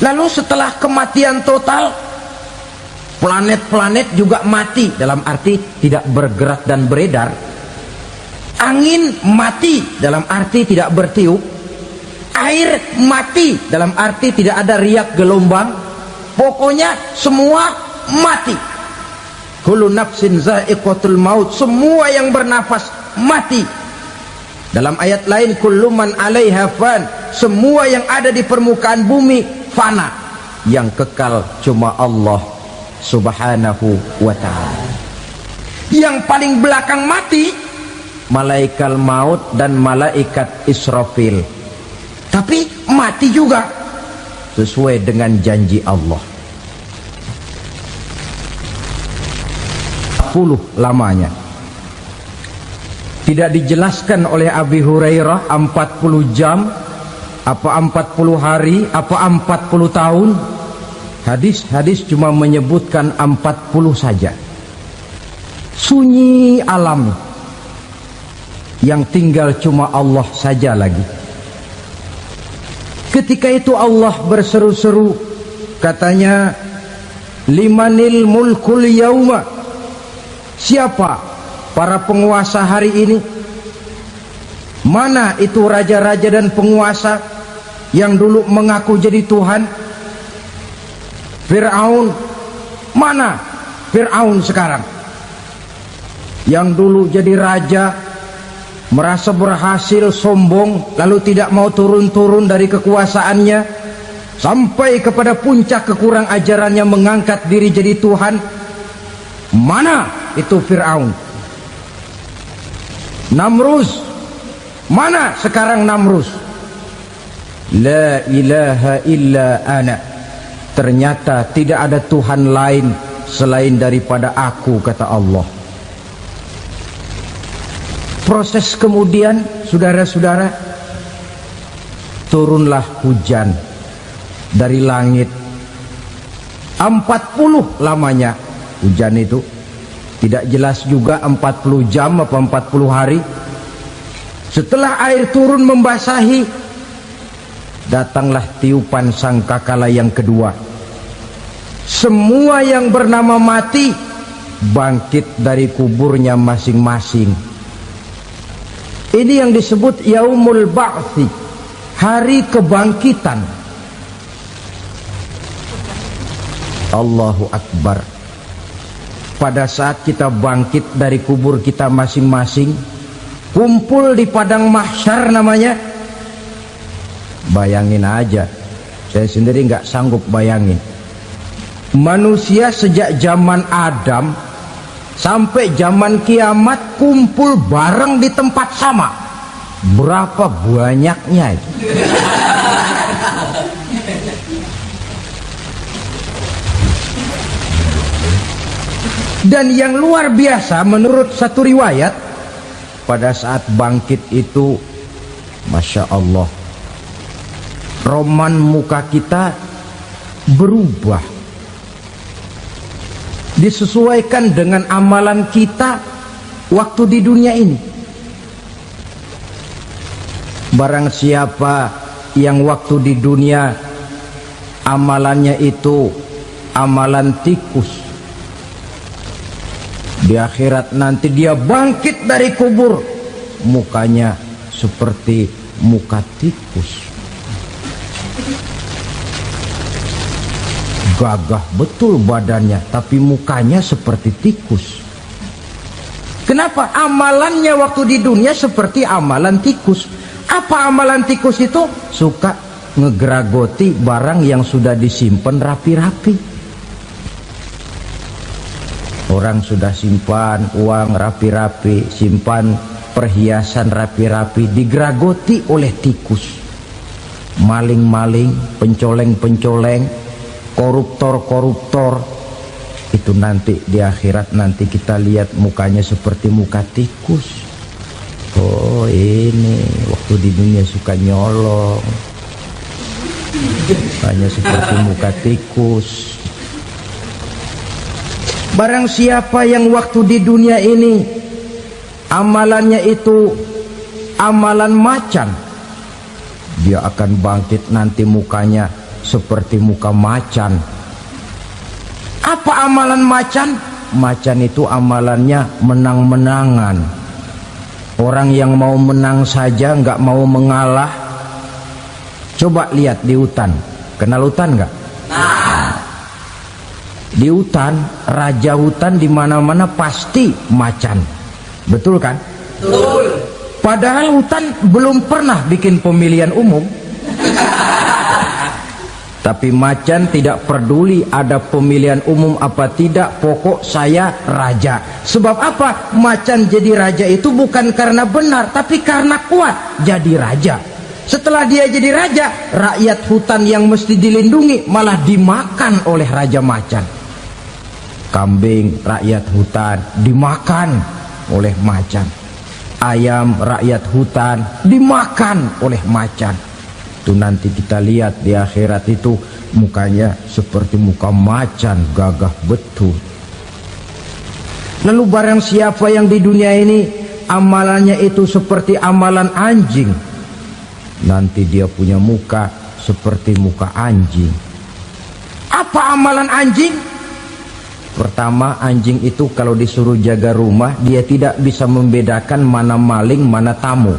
Lalu setelah kematian total, planet-planet juga mati, dalam arti tidak bergerak dan beredar. Angin mati, dalam arti tidak bertiup. Air mati, dalam arti tidak ada riak gelombang. Pokoknya semua mati. Kullu nafsin za'iqatul maut, semua yang bernafas mati. Dalam ayat lain, kullu man 'alaiha fan, semua yang ada di permukaan bumi fana. Yang kekal cuma Allah Subhanahu wa ta'ala. Yang paling belakang mati malaikat maut dan malaikat Israfil. Tapi mati juga sesuai dengan janji Allah. 40 lamanya. Tidak dijelaskan oleh Abi Hurairah 40 jam, apa 40 hari, apa 40 tahun. Hadis-hadis cuma menyebutkan 40 saja. Sunyi alam, yang tinggal cuma Allah saja lagi. Ketika itu Allah berseru-seru, katanya, limanil mulkul yauma, siapa para penguasa hari ini? Mana itu raja-raja dan penguasa yang dulu mengaku jadi Tuhan? Fir'aun, mana Fir'aun sekarang? Yang dulu jadi raja, merasa berhasil, sombong, lalu tidak mau turun-turun dari kekuasaannya, sampai kepada puncak kekurang ajarannya mengangkat diri jadi Tuhan. Mana itu Fir'aun? Namrus, mana sekarang Namrus? La ilaha illa ana, ternyata tidak ada Tuhan lain selain daripada aku, kata Allah. Proses kemudian, saudara-saudara, turunlah hujan dari langit, 40 lamanya hujan itu. Tidak jelas juga 40 jam apa 40 hari. Setelah air turun membasahi, datanglah tiupan sangkakala yang kedua. Semua yang bernama mati bangkit dari kuburnya masing-masing. Ini yang disebut Yaumul Ba'thi, hari kebangkitan. Allahu Akbar. Pada saat kita bangkit dari kubur kita masing-masing, kumpul di padang mahsyar namanya. Bayangin aja, saya sendiri nggak sanggup bayangin. Manusia sejak zaman Adam sampai zaman kiamat kumpul bareng di tempat sama. Berapa banyaknya itu? Dan yang luar biasa menurut satu riwayat, pada saat bangkit itu, Masya Allah, roman muka kita berubah, disesuaikan dengan amalan kita waktu di dunia ini. Barang siapa yang waktu di dunia amalannya itu amalan tikus, di akhirat nanti dia bangkit dari kubur, mukanya seperti muka tikus. Gagah betul badannya, tapi mukanya seperti tikus. Kenapa? Amalannya waktu di dunia seperti amalan tikus. Apa amalan tikus itu? Suka ngegeragoti barang yang sudah disimpan rapi-rapi. Orang sudah simpan uang rapi-rapi, simpan perhiasan rapi-rapi, digeragoti oleh tikus. Maling-maling, pencoleng-pencoleng, koruptor-koruptor, itu nanti di akhirat nanti kita lihat mukanya seperti muka tikus. Oh, ini waktu di dunia suka nyolong, mukanya seperti muka tikus. Barang siapa yang waktu di dunia ini amalannya itu amalan macan, dia akan bangkit nanti mukanya seperti muka macan. Apa amalan macan? Macan itu amalannya menang-menangan. Orang yang mau menang saja nggak mau mengalah. Coba lihat di hutan, kenal hutan nggak? Di hutan, raja hutan di mana-mana pasti macan, betul kan? Betul. Padahal hutan belum pernah bikin pemilihan umum. Tapi macan tidak peduli ada pemilihan umum apa tidak, pokok saya raja. Sebab apa? Macan jadi raja itu bukan karena benar, tapi karena kuat jadi raja. Setelah dia jadi raja, rakyat hutan yang mesti dilindungi malah dimakan oleh raja macan. Kambing rakyat hutan dimakan oleh macan. Ayam rakyat hutan dimakan oleh macan. Itu nanti kita lihat di akhirat itu mukanya seperti muka macan, gagah betul. Lalu barang siapa yang di dunia ini amalannya itu seperti amalan anjing, nanti dia punya muka seperti muka anjing. Apa amalan anjing? Pertama, anjing itu kalau disuruh jaga rumah, dia tidak bisa membedakan mana maling, mana tamu.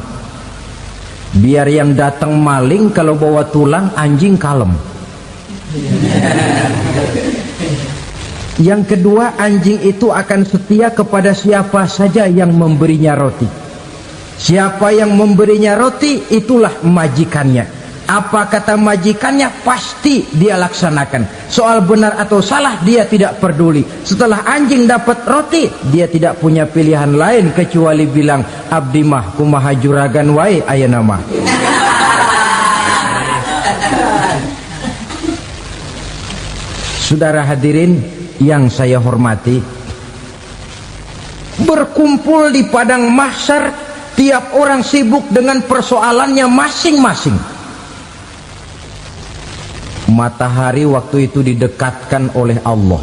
Biar yang datang maling, kalau bawa tulang, anjing kalem. Yang kedua, anjing itu akan setia kepada siapa saja yang memberinya roti. Siapa yang memberinya roti, itulah majikannya. Apa kata majikannya, pasti dia laksanakan. Soal benar atau salah dia tidak peduli. Setelah anjing dapat roti, dia tidak punya pilihan lain kecuali bilang, abdi mah kumaha juragan wae ayeuna mah. Saudara hadirin yang saya hormati, berkumpul di padang mahsyar, tiap orang sibuk dengan persoalannya masing-masing. Matahari waktu itu didekatkan oleh Allah,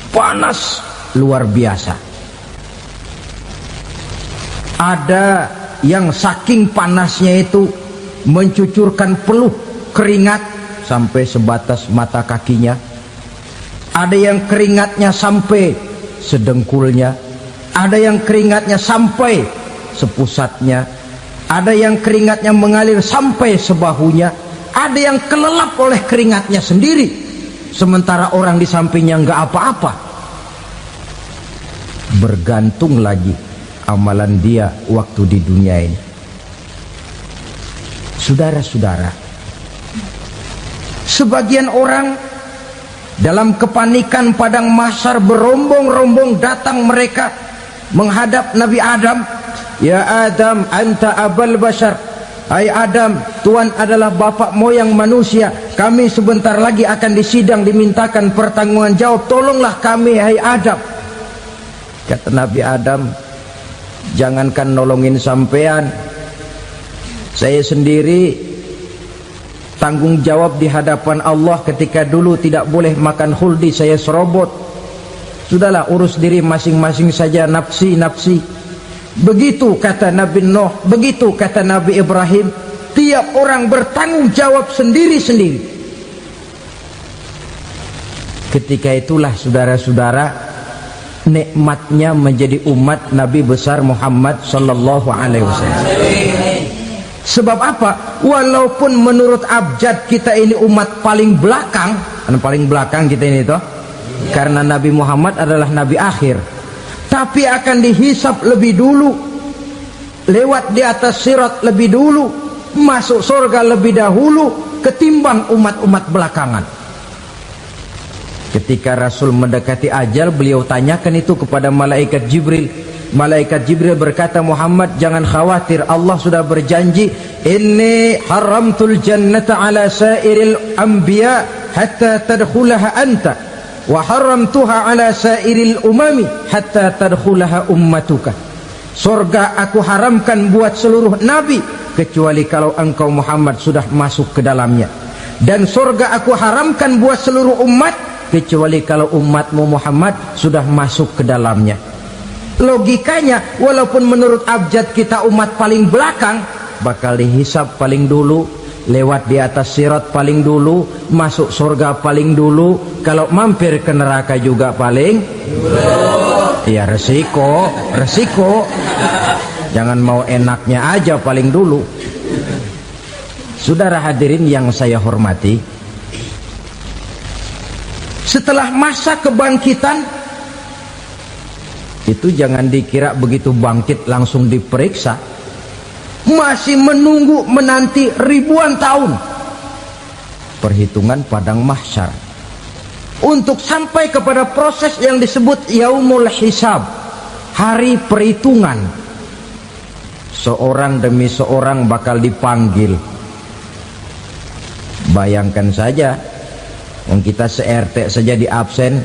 panas luar biasa. Ada yang saking panasnya itu mencucurkan peluh keringat sampai sebatas mata kakinya. Ada yang keringatnya sampai sedengkulnya, ada yang keringatnya sampai sepusatnya, ada yang keringatnya mengalir sampai sebahunya, ada yang kelelap oleh keringatnya sendiri, sementara orang di sampingnya nggak apa-apa. Bergantung lagi amalan dia waktu di dunia ini. Saudara-saudara, sebagian orang dalam kepanikan padang mahsyar berombong-rombong datang mereka menghadap Nabi Adam. Ya Adam, anta abal bashar. Hai Adam, Tuhan adalah bapak moyang manusia. Kami sebentar lagi akan disidang, dimintakan pertanggungan jawab. Tolonglah kami, hai Adam. Kata Nabi Adam, jangankan nolongin sampean, saya sendiri tanggung jawab di hadapan Allah. Ketika dulu tidak boleh makan khuldi, saya serobot. Sudahlah, urus diri masing-masing saja, nafsi. Begitu kata Nabi Nuh, begitu kata Nabi Ibrahim. Tiap orang bertanggung jawab sendiri-sendiri. Ketika itulah saudara-saudara, nikmatnya menjadi umat Nabi besar Muhammad sallallahu alaihi wasallam. Sebab apa? Walaupun menurut abjad kita ini umat paling belakang, paling belakang kita ini toh, karena Nabi Muhammad adalah Nabi akhir, tapi akan dihisap lebih dulu, lewat di atas sirat lebih dulu, masuk surga lebih dahulu ketimbang umat-umat belakangan. Ketika Rasul mendekati ajal, beliau tanyakan itu kepada malaikat Jibril. Malaikat Jibril berkata, Muhammad jangan khawatir, Allah sudah berjanji, inni haramtul jannata ala sairil anbiya hatta tadkhulaha anta wa haramtuha ala sairil umami hatta tadkhulaha ummatuka. Surga aku haramkan buat seluruh nabi kecuali kalau engkau Muhammad sudah masuk ke dalamnya, dan surga aku haramkan buat seluruh umat kecuali kalau umatmu Muhammad sudah masuk ke dalamnya. Logikanya, walaupun menurut abjad kita umat paling belakang, bakal dihisap paling dulu, lewat di atas sirat paling dulu, masuk surga paling dulu, kalau mampir ke neraka juga paling dulu. Ya resiko. Jangan mau enaknya aja paling dulu. Saudara hadirin yang saya hormati, setelah masa kebangkitan itu jangan dikira begitu bangkit langsung diperiksa. Masih menunggu menanti ribuan tahun perhitungan padang mahsyar untuk sampai kepada proses yang disebut yaumul hisab, hari perhitungan. Seorang demi seorang bakal dipanggil. Bayangkan saja, kita se-RT saja di absen,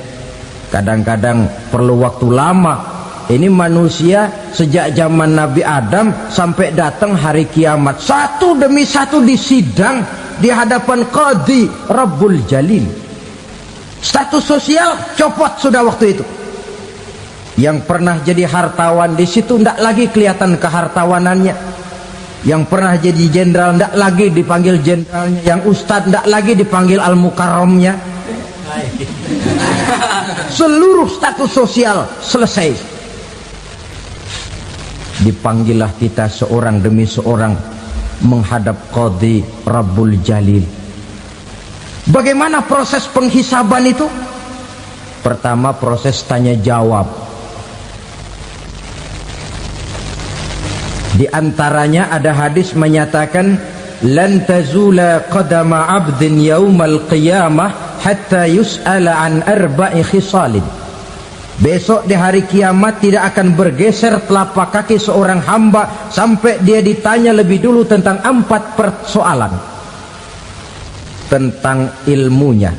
kadang-kadang perlu waktu lama. Ini manusia sejak zaman Nabi Adam sampai datang hari kiamat, satu demi satu disidang di hadapan Qadhi Rabbul Jalil. Status sosial copot sudah waktu itu. Yang pernah jadi hartawan di situ tidak lagi kelihatan kehartawanannya. Yang pernah jadi jenderal tidak lagi dipanggil jenderalnya. Yang ustadz tidak lagi dipanggil al-mukarramnya. Seluruh status sosial selesai. Dipanggillah kita seorang demi seorang menghadap Qadhi Rabbul Jalil. Bagaimana proses penghisaban itu? Pertama, proses tanya jawab. Di antaranya ada hadis menyatakan, lan tazula qadama 'abdin yaumal qiyamah hatta yus'ala an arba'i khisalin. Besok di hari kiamat tidak akan bergeser telapak kaki seorang hamba sampai dia ditanya lebih dulu tentang 4 persoalan. Tentang ilmunya,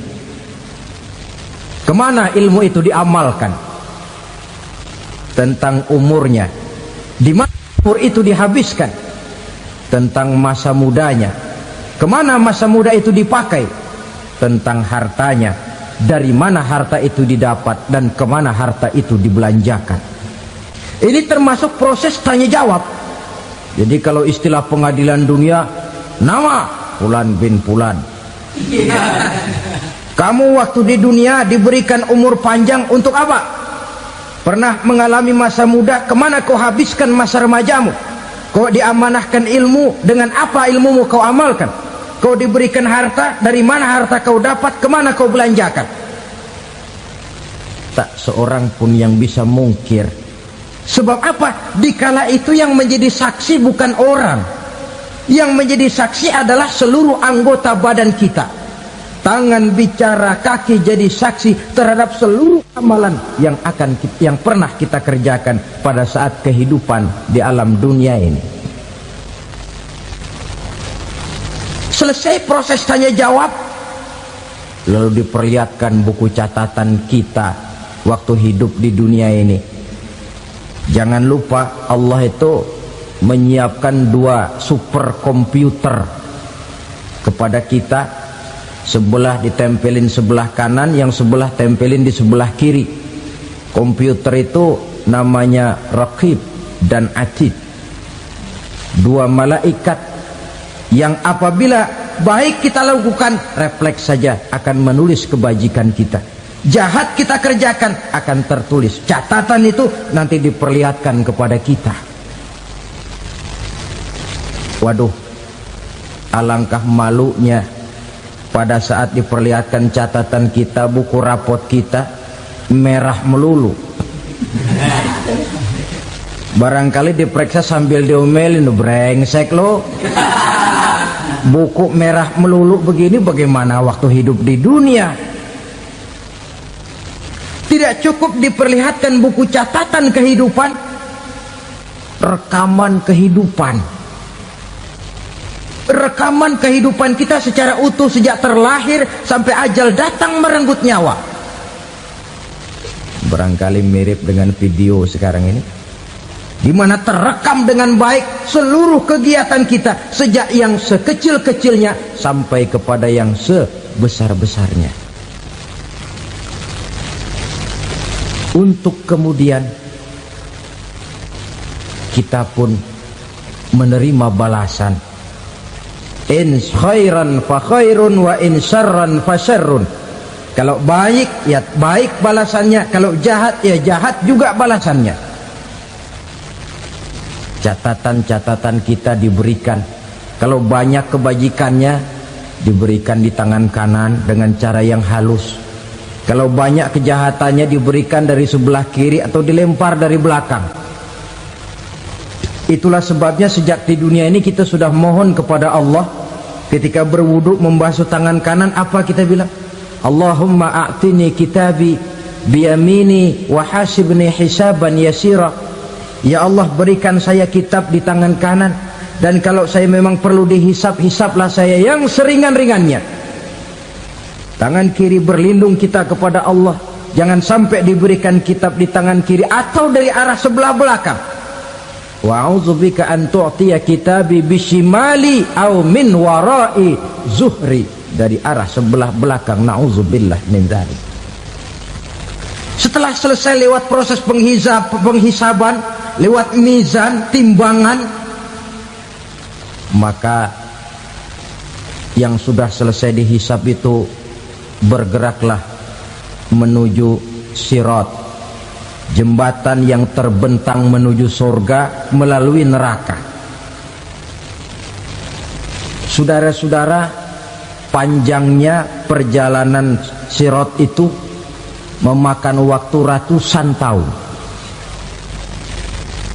kemana ilmu itu diamalkan. Tentang umurnya, di mana umur itu dihabiskan. Tentang masa mudanya, kemana masa muda itu dipakai. tentang hartanya, dari mana harta itu didapat dan kemana harta itu dibelanjakan. Ini termasuk proses tanya jawab. Jadi kalau istilah pengadilan dunia, nama Fulan bin Fulan. Kamu waktu di dunia diberikan umur panjang untuk apa? Pernah mengalami masa muda, kemana kau habiskan masa remajamu? Kau diamanahkan ilmu, dengan apa ilmumu kau amalkan? Kau diberikan harta, dari mana harta kau dapat, kemana kau belanjakan? Tak seorang pun yang bisa mungkir. Sebab apa? Dikala itu yang menjadi saksi bukan orang. Yang menjadi saksi adalah seluruh anggota badan kita. Tangan bicara, kaki jadi saksi terhadap seluruh amalan yang pernah kita kerjakan pada saat kehidupan di alam dunia ini. Selesai proses tanya jawab, lalu diperlihatkan buku catatan kita waktu hidup di dunia ini. Jangan lupa Allah itu menyiapkan 2 superkomputer kepada kita. Sebelah ditempelin sebelah kanan, yang sebelah tempelin di sebelah kiri. Komputer itu namanya Raqib dan Atid, 2 malaikat yang apabila baik kita lakukan, refleks saja akan menulis kebajikan kita. Jahat kita kerjakan akan tertulis. Catatan itu nanti diperlihatkan kepada kita. Waduh, alangkah malunya pada saat diperlihatkan catatan kita, buku rapot kita merah melulu. Barangkali diperiksa sambil diomelin, brengsek lo. Buku merah melulu begini, bagaimana waktu hidup di dunia? Tidak cukup diperlihatkan buku catatan kehidupan, rekaman kehidupan. Rekaman kehidupan kita secara utuh sejak terlahir sampai ajal datang merenggut nyawa. Barangkali mirip dengan video sekarang ini, di mana terekam dengan baik seluruh kegiatan kita sejak yang sekecil-kecilnya sampai kepada yang sebesar-besarnya. Untuk kemudian kita pun menerima balasan. In khairan fa khairun wa in syarran fa syarrun. Kalau baik ya baik balasannya, kalau jahat ya jahat juga balasannya. Catatan-catatan kita diberikan. Kalau banyak kebajikannya diberikan di tangan kanan dengan cara yang halus. Kalau banyak kejahatannya diberikan dari sebelah kiri atau dilempar dari belakang. Itulah sebabnya sejak di dunia ini kita sudah mohon kepada Allah. Ketika berwudu membasuh tangan kanan, apa kita bilang? Allahumma a'tini kitabi biyamini wa hasibni hisaban yasira. Ya Allah, berikan saya kitab di tangan kanan, dan kalau saya memang perlu dihisab, hisablah saya yang seringan-ringannya. Tangan kiri berlindung kita kepada Allah, jangan sampai diberikan kitab di tangan kiri atau dari arah sebelah belakang. Wa a'udzubika an tu'tiya kitabi bishimali aw min wara'i zuhri, dari arah sebelah belakang. Na'udzubillah min dzalik. Setelah selesai lewat proses penghisaban, lewat mizan, timbangan, maka yang sudah selesai dihisab itu bergeraklah menuju sirat, jembatan yang terbentang menuju surga melalui neraka. Saudara-saudara, panjangnya perjalanan sirat itu memakan waktu ratusan tahun.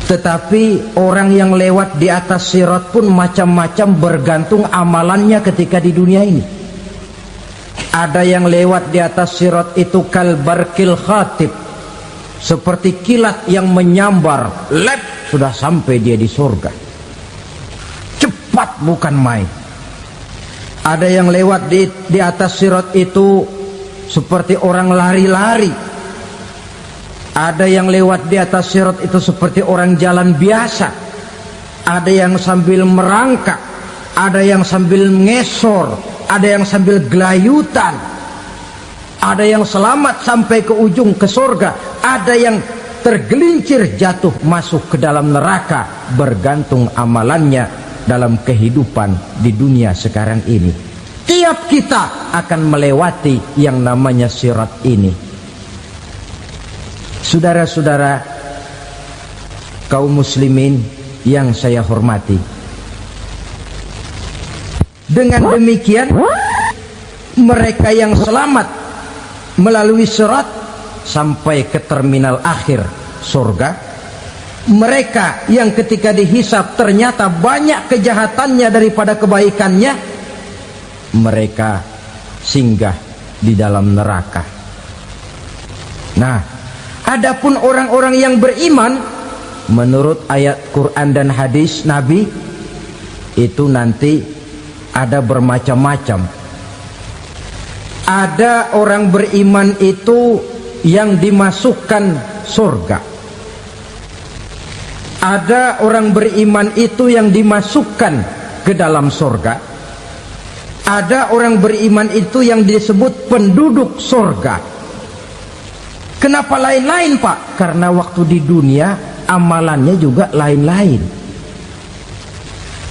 Tetapi orang yang lewat di atas sirat pun macam-macam, bergantung amalannya ketika di dunia ini. Ada yang lewat di atas sirat itu kalbarkil khatib, seperti kilat yang menyambar, lep, sudah sampai dia di surga. Cepat bukan main. Ada yang lewat di atas sirat itu seperti orang lari-lari. Ada yang lewat di atas sirat itu seperti orang jalan biasa. Ada yang sambil merangkak. ada yang sambil ngesor, ada yang sambil gelayutan, ada yang selamat sampai ke ujung ke surga, ada yang tergelincir jatuh masuk ke dalam neraka, bergantung amalannya dalam kehidupan di dunia sekarang ini. Tiap kita akan melewati yang namanya sirat ini. Saudara-saudara kaum muslimin yang saya hormati, dengan demikian mereka yang selamat melalui sirat sampai ke terminal akhir surga, mereka yang ketika dihisab ternyata banyak kejahatannya daripada kebaikannya, mereka singgah di dalam neraka. Nah, adapun orang-orang yang beriman menurut ayat Quran dan hadis Nabi itu nanti ada bermacam-macam. Ada orang beriman itu yang dimasukkan surga. Ada orang beriman itu yang dimasukkan ke dalam surga. Ada orang beriman itu yang disebut penduduk surga. Kenapa lain-lain, Pak? Karena waktu di dunia amalannya juga lain-lain.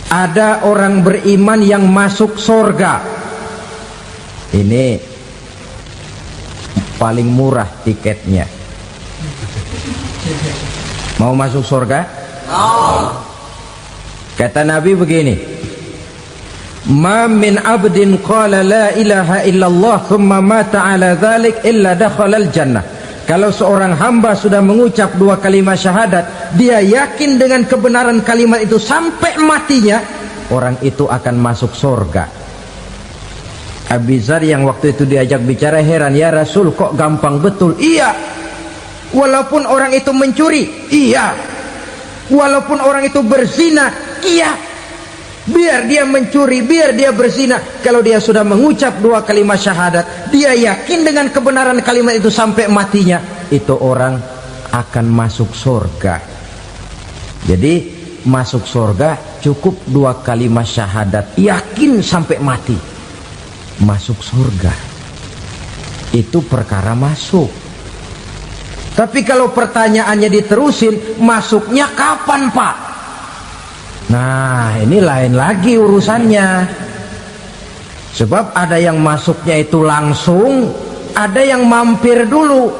Ada orang beriman yang masuk surga. Ini paling murah tiketnya. Mau masuk surga? Kata Nabi begini, ma min abdin qala la ilaha illallah thumma mata ala dhalik illa dakhalal jannah. Kalau seorang hamba sudah mengucap dua kalimat syahadat, dia yakin dengan kebenaran kalimat itu sampai matinya, orang itu akan masuk surga. Abi Dzar yang waktu itu diajak bicara heran, ya Rasul kok gampang betul? Iya, walaupun orang itu mencuri, iya, walaupun orang itu berzina, iya, biar dia mencuri, biar dia berzina, kalau dia sudah mengucap dua kalimat syahadat, dia yakin dengan kebenaran kalimat itu sampai matinya, itu orang akan masuk surga. Jadi masuk surga cukup dua kalimat syahadat, yakin sampai mati, masuk surga. Itu perkara masuk. Tapi kalau pertanyaannya diterusin, masuknya kapan, Pak? Nah, ini lain lagi urusannya. Sebab ada yang masuknya itu langsung, ada yang mampir dulu.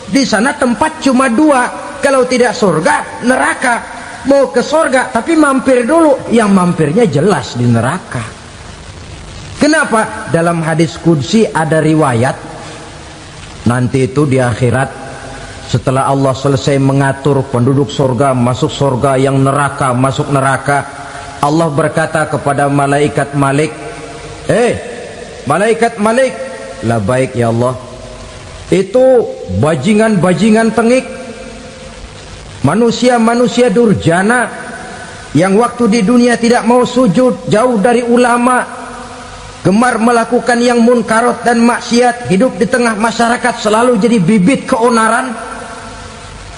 Di sana tempat cuma dua, kalau tidak surga, neraka. Mau ke surga tapi mampir dulu, yang mampirnya jelas di neraka. Kenapa? Dalam hadis qudsi ada riwayat, nanti itu di akhirat, setelah Allah selesai mengatur penduduk surga masuk surga, yang neraka masuk neraka, Allah berkata kepada malaikat Malik, malaikat Malik, labaik ya Allah, itu bajingan-bajingan tengik, manusia-manusia durjana yang waktu di dunia tidak mau sujud, jauh dari ulama, gemar melakukan yang munkarat dan maksiat, hidup di tengah masyarakat selalu jadi bibit keonaran,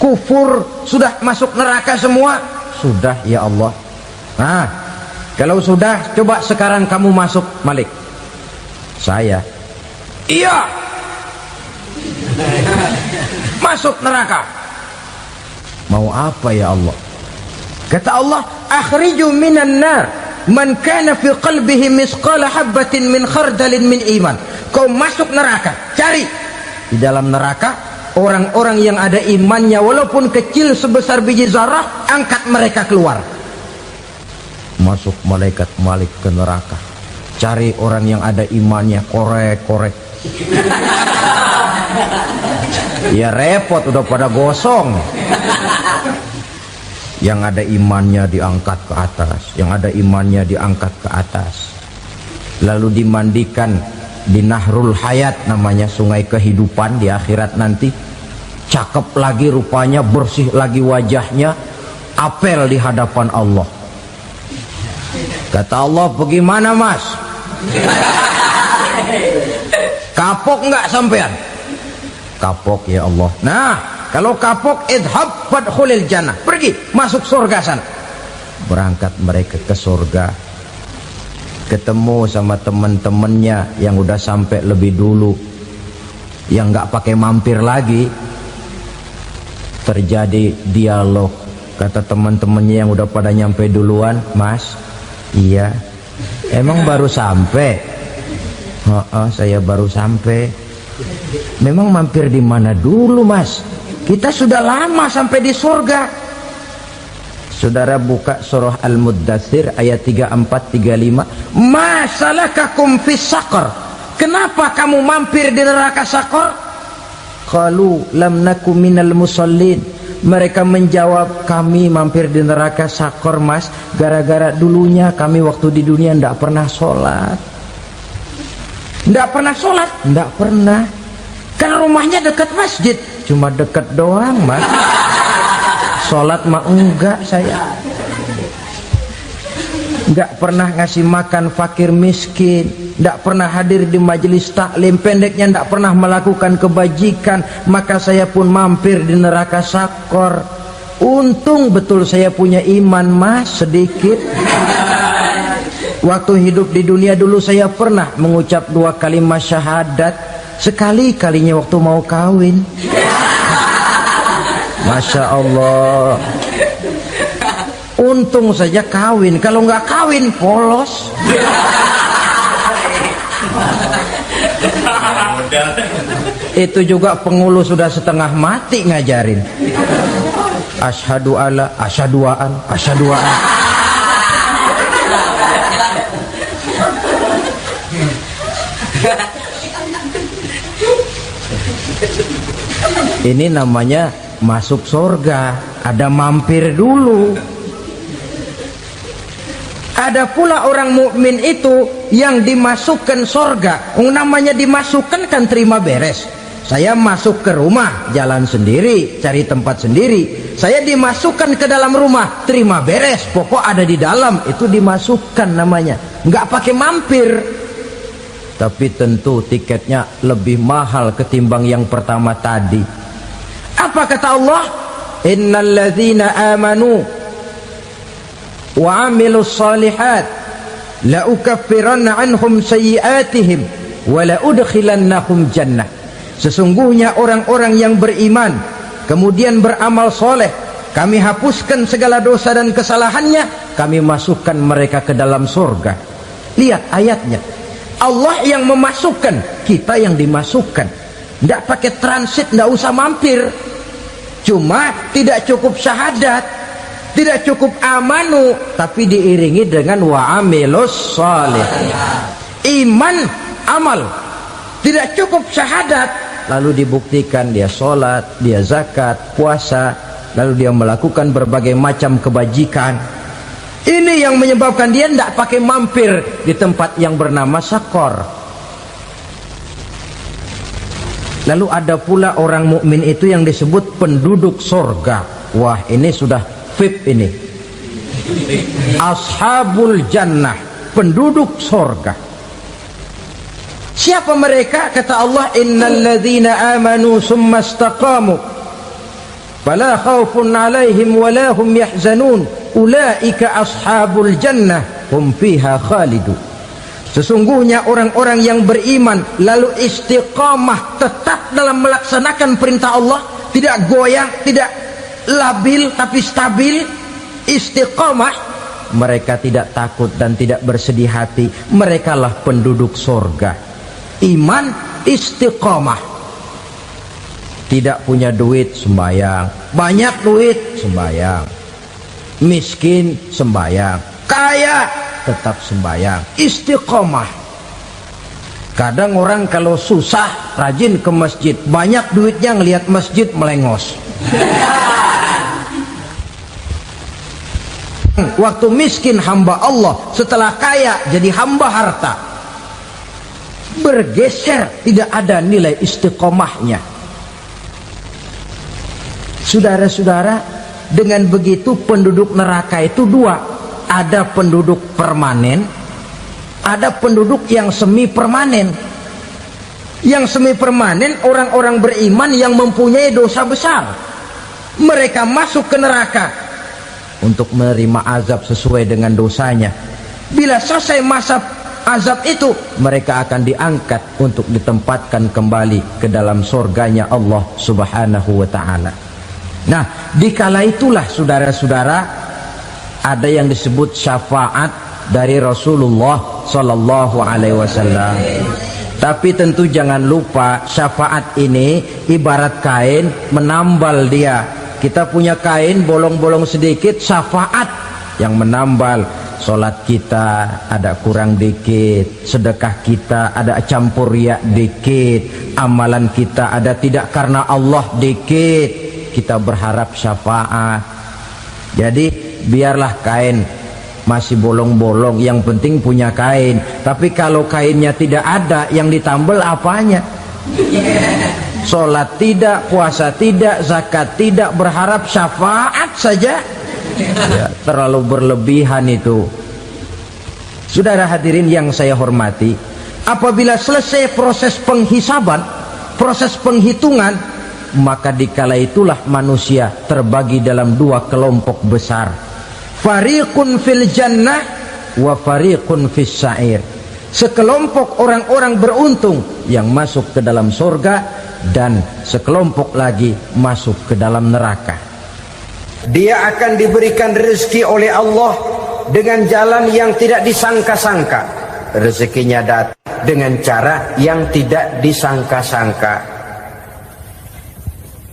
kufur, sudah masuk neraka semua. Sudah ya Allah. Nah, kalau sudah, coba sekarang kamu masuk, Malik. Saya, iya, masuk neraka. Mau apa ya Allah? Kata Allah, akhriju minan nar man kana fi qalbihi misqala habatin min khardalin min iman. Kau masuk neraka, cari di dalam neraka orang-orang yang ada imannya walaupun kecil sebesar biji zarah, angkat mereka keluar. Masuk malaikat Malik ke neraka, cari orang yang ada imannya, korek-korek. Ya repot, udah pada gosong. Yang ada imannya diangkat ke atas, yang ada imannya diangkat ke atas, lalu dimandikan di Nahrul Hayat, namanya sungai kehidupan di akhirat nanti. Cakep lagi rupanya, bersih lagi wajahnya, apel di hadapan Allah. Kata Allah, bagaimana mas? Kapok nggak sampean? Kapok ya Allah. Nah, kalau kapok, idhab fadkhulil jannah, pergi masuk surga sana. Berangkat mereka ke surga. ketemu sama teman-temannya yang udah sampai lebih dulu, yang nggak pakai mampir lagi. Terjadi dialog. Kata teman-temannya yang udah pada nyampe duluan, "Mas, iya, emang baru sampai?" "Oh, saya baru sampai." "Memang mampir di mana dulu, Mas? Kita sudah lama sampai di surga." Saudara buka surah Al-Muddatsir ayat 34-35. "Ma salakakum fis saqar?" Kenapa kamu mampir di neraka Saqar? Qalu lam naku minal musallin. Mereka menjawab, kami mampir di neraka Saqar, Mas, gara-gara dulunya kami waktu di dunia tidak pernah sholat. Tidak pernah sholat? Tidak pernah. Kan rumahnya dekat masjid. Cuma dekat doang, Mas. Sholat mah enggak saya. Enggak pernah ngasih makan fakir miskin, enggak pernah hadir di majelis taklim, pendeknya enggak pernah melakukan kebajikan, maka saya pun mampir di neraka Saqar. Untung betul saya punya iman, Mas, sedikit. Waktu hidup di dunia dulu saya pernah mengucap 2 kalimat syahadat, sekali-kalinya waktu mau kawin. Masya Allah. Untung saja kawin, kalau nggak kawin polos. Itu juga pengulu sudah setengah mati ngajarin. Asyhadu alla, asyaduaan, asyaduaan. Ini namanya masuk surga, ada mampir dulu. Ada pula orang mukmin itu yang dimasukkan surga. Namanya dimasukkan kan terima beres. Saya masuk ke rumah, jalan sendiri, cari tempat sendiri. Saya dimasukkan ke dalam rumah, terima beres, pokok ada di dalam, itu dimasukkan namanya. Nggak pakai mampir. Tapi tentu tiketnya lebih mahal ketimbang yang pertama tadi. Apa kata Allah? Innal ladzina amanu wa amilus salihat la ukaffiranna anhum sayyi'atihim wa la udkhilannahum jannah. Sesungguhnya orang-orang yang beriman kemudian beramal soleh, kami hapuskan segala dosa dan kesalahannya, kami masukkan mereka ke dalam surga. Lihat ayatnya, Allah yang memasukkan, kita yang dimasukkan. Tidak pakai transit, tidak usah mampir. Cuma tidak cukup syahadat, tidak cukup amanu, tapi diiringi dengan wa'amilus salih. Iman, amal. Tidak cukup syahadat, lalu dibuktikan dia sholat, dia zakat, puasa, lalu dia melakukan berbagai macam kebajikan. Ini yang menyebabkan dia tidak pakai mampir di tempat yang bernama Saqar. Lalu ada pula orang mukmin itu yang disebut penduduk surga. Wah, ini sudah VIP ini. Ashabul jannah, penduduk surga. Siapa mereka? Kata Allah, innal ladzina amanu summa istaqamu fala khaufun alaihim wala hum yahzanun ulaika ashabul jannah hum fiha khalidun. Sesungguhnya orang-orang yang beriman lalu istiqamah, tetap dalam melaksanakan perintah Allah, tidak goyang, tidak labil tapi stabil, istiqamah, mereka tidak takut dan tidak bersedih hati. Merekalah penduduk surga. Iman, istiqamah. Tidak punya duit, sembahyang. Banyak duit, sembahyang. Miskin, sembahyang. Kaya, tetap sembahyang. Istiqamah. Kadang orang kalau susah rajin ke masjid, banyak duitnya ngelihat masjid melengos. Waktu miskin hamba Allah, setelah kaya jadi hamba harta. Bergeser, tidak ada nilai istiqomahnya. Saudara-saudara, dengan begitu penduduk neraka itu dua. Ada penduduk permanen, ada penduduk yang semi permanen. Yang semi permanen orang-orang beriman yang mempunyai dosa besar. Mereka masuk ke neraka untuk menerima azab sesuai dengan dosanya. Bila selesai masa azab itu, mereka akan diangkat untuk ditempatkan kembali ke dalam surganya Allah Subhanahu wa ta'ala. Nah, dikala itulah saudara-saudara, ada yang disebut syafaat dari Rasulullah Sallallahu Alaihi Wasallam. Tapi tentu jangan lupa, syafaat ini ibarat kain menambal dia. Kita punya kain bolong-bolong sedikit, syafaat yang menambal. Solat kita ada kurang dikit, sedekah kita ada campur riak dikit, amalan kita ada tidak karena Allah dikit, kita berharap syafaat. Jadi biarlah kain masih bolong-bolong, yang penting punya kain. Tapi kalau kainnya tidak ada, yang ditambal apanya? Solat tidak, puasa tidak, zakat tidak, berharap syafaat saja. Ya, terlalu berlebihan itu. Saudara hadirin yang saya hormati, apabila selesai proses penghisaban, proses penghitungan, maka dikala itulah manusia terbagi dalam dua kelompok besar. Fariqun fil jannah wa fariqun fis sa'ir. Sekelompok orang-orang beruntung yang masuk ke dalam surga, dan sekelompok lagi masuk ke dalam neraka. Dia akan diberikan rezeki oleh Allah dengan jalan yang tidak disangka-sangka. Rezekinya datang dengan cara yang tidak disangka-sangka.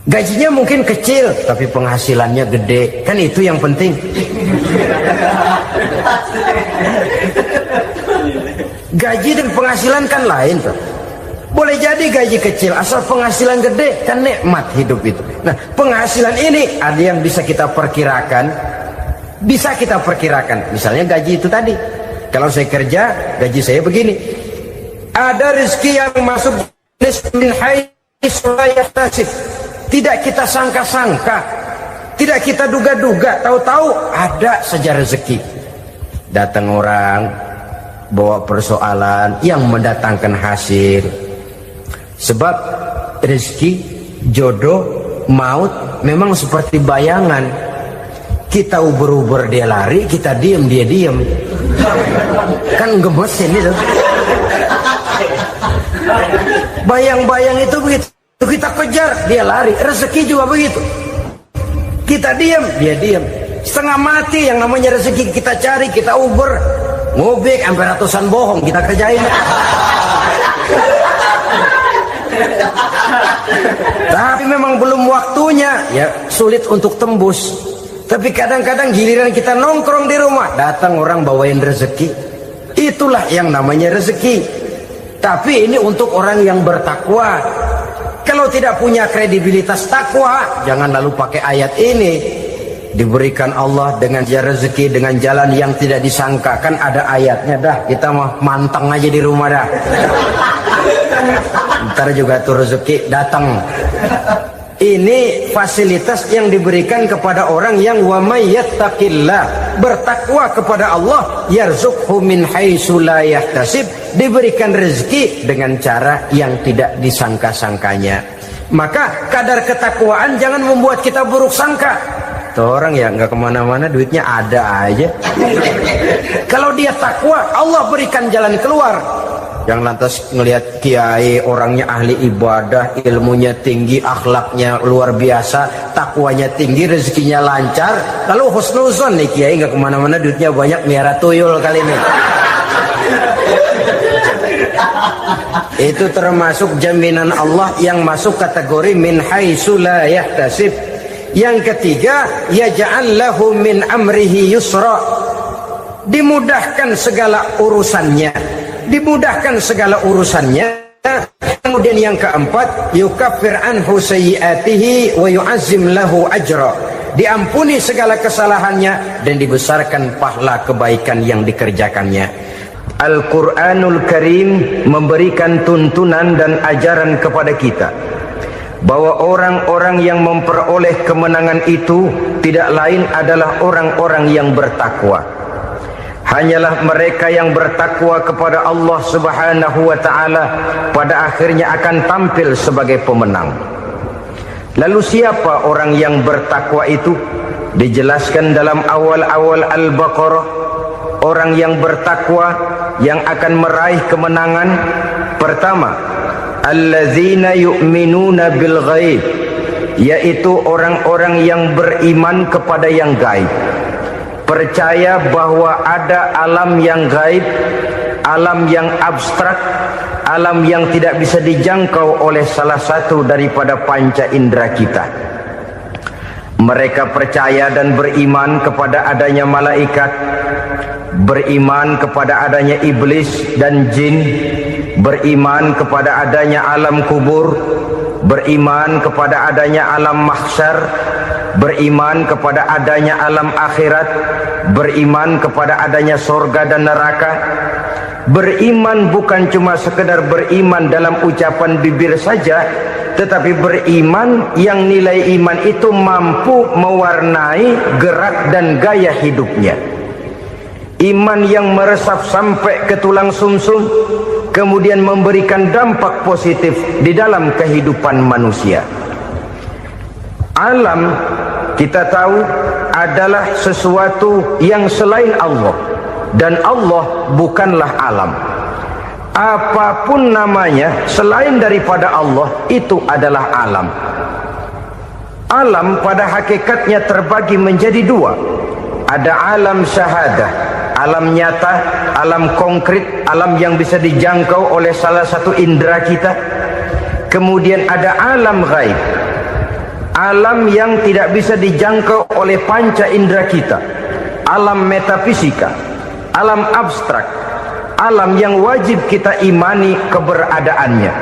Gajinya mungkin kecil, tapi penghasilannya gede. Kan itu yang penting. Gaji dan penghasilan kan lain tuh. Boleh jadi gaji kecil, asal penghasilan gede, kan nikmat hidup itu. Nah, penghasilan ini ada yang bisa kita perkirakan. Bisa kita perkirakan. Misalnya gaji itu tadi. Kalau saya kerja, gaji saya begini. Ada rezeki yang masuk min haitsu la yahtasib. Tidak kita sangka-sangka, tidak kita duga-duga, tahu-tahu ada saja rezeki. Datang orang bawa persoalan yang mendatangkan hasil. Sebab rezeki, jodoh, maut memang seperti bayangan. Kita uber-uber dia lari, kita diem dia diem. Kan gemesin itu. Bayang-bayang itu begitu. Kita kejar, dia lari. Rezeki juga begitu. Kita diem, dia diem. Setengah mati yang namanya rezeki kita cari, kita uber. Ngobek sampai ratusan bohong kita kerjain. Tapi memang belum waktunya, ya sulit untuk tembus. Tapi kadang-kadang giliran kita nongkrong di rumah, datang orang bawain rezeki. Itulah yang namanya rezeki. Tapi ini untuk orang yang bertakwa. Kalau tidak punya kredibilitas takwa, jangan lalu pakai ayat ini. Diberikan Allah dengan rezeki dengan jalan yang tidak disangka. Kan ada ayatnya dah, kita mah manteng aja di rumah dah. Ntar juga tuh rezeki datang. Ini fasilitas yang diberikan kepada orang yang wa may yattaqillah, bertakwa kepada Allah, yarzuqhu min haitsu la yahtasib, diberikan rezeki dengan cara yang tidak disangka-sangkanya. Maka kadar ketakwaan jangan membuat kita buruk sangka. Tuh orang ya nggak kemana-mana, duitnya ada aja. Kalau dia takwa, Allah berikan jalan keluar. Yang lantas ngelihat kiai orangnya ahli ibadah, ilmunya tinggi, akhlaknya luar biasa, takwanya tinggi, rezekinya lancar, lalu husnuzon nih kiai nggak kemana-mana, duitnya banyak, miara tuyul kali ini. Itu termasuk jaminan Allah yang masuk kategori min haitsu la yahtasib. Yang ketiga, yaj'al lahu min amrihi yusra, dimudahkan segala urusannya. Dimudahkan segala urusannya. Kemudian yang keempat, yukaffir anhu sayyiatihi wa yu'azzim lahu ajra, diampuni segala kesalahannya dan dibesarkan pahala kebaikan yang dikerjakannya. Al-Quranul Karim memberikan tuntunan dan ajaran kepada kita bahwa orang-orang yang memperoleh kemenangan itu tidak lain adalah orang-orang yang bertakwa. Hanyalah mereka yang bertakwa kepada Allah Subhanahu wa ta'ala pada akhirnya akan tampil sebagai pemenang. Lalu siapa orang yang bertakwa itu? Dijelaskan dalam awal-awal Al-Baqarah, orang yang bertakwa yang akan meraih kemenangan. Pertama, allazina yu'minuna bil ghaib, yaitu orang-orang yang beriman kepada yang gaib, percaya bahwa ada alam yang gaib, alam yang abstrak, alam yang tidak bisa dijangkau oleh salah satu daripada panca indera kita. Mereka percaya dan beriman kepada adanya malaikat, beriman kepada adanya iblis dan jin, beriman kepada adanya alam kubur, beriman kepada adanya alam mahsyar, beriman kepada adanya alam akhirat, beriman kepada adanya surga dan neraka. Beriman bukan cuma sekedar beriman dalam ucapan bibir saja, tetapi beriman yang nilai iman itu mampu mewarnai gerak dan gaya hidupnya. Iman yang meresap sampai ke tulang sumsum, kemudian memberikan dampak positif di dalam kehidupan manusia. Alam, kita tahu, adalah sesuatu yang selain Allah, dan Allah bukanlah alam. Apapun namanya selain daripada Allah, itu adalah alam. Alam pada hakikatnya terbagi menjadi dua. Ada alam syahadah, alam nyata, alam konkret, alam yang bisa dijangkau oleh salah satu indera kita. Kemudian ada alam ghaib, alam yang tidak bisa dijangkau oleh panca indera kita, alam metafisika, alam abstrak, alam yang wajib kita imani keberadaannya.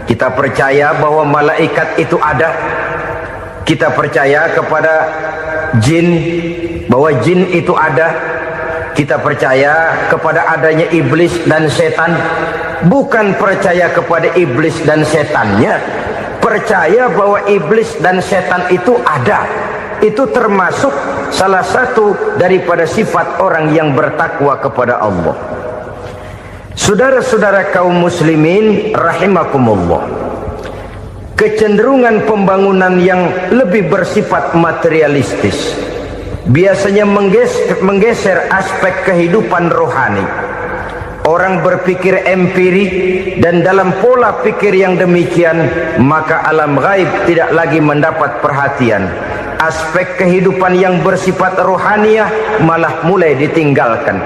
Kita percaya bahwa malaikat itu ada, kita percaya kepada jin, bahwa jin itu ada, kita percaya kepada adanya iblis dan setan. Bukan percaya kepada iblis dan setannya, percaya bahwa iblis dan setan itu ada. Itu termasuk salah satu daripada sifat orang yang bertakwa kepada Allah. Saudara-saudara kaum muslimin rahimakumullah, kecenderungan pembangunan yang lebih bersifat materialistis biasanya menggeser aspek kehidupan rohani. Orang berpikir empiri, dan dalam pola pikir yang demikian maka alam gaib tidak lagi mendapat perhatian. Aspek kehidupan yang bersifat rohaniah malah mulai ditinggalkan.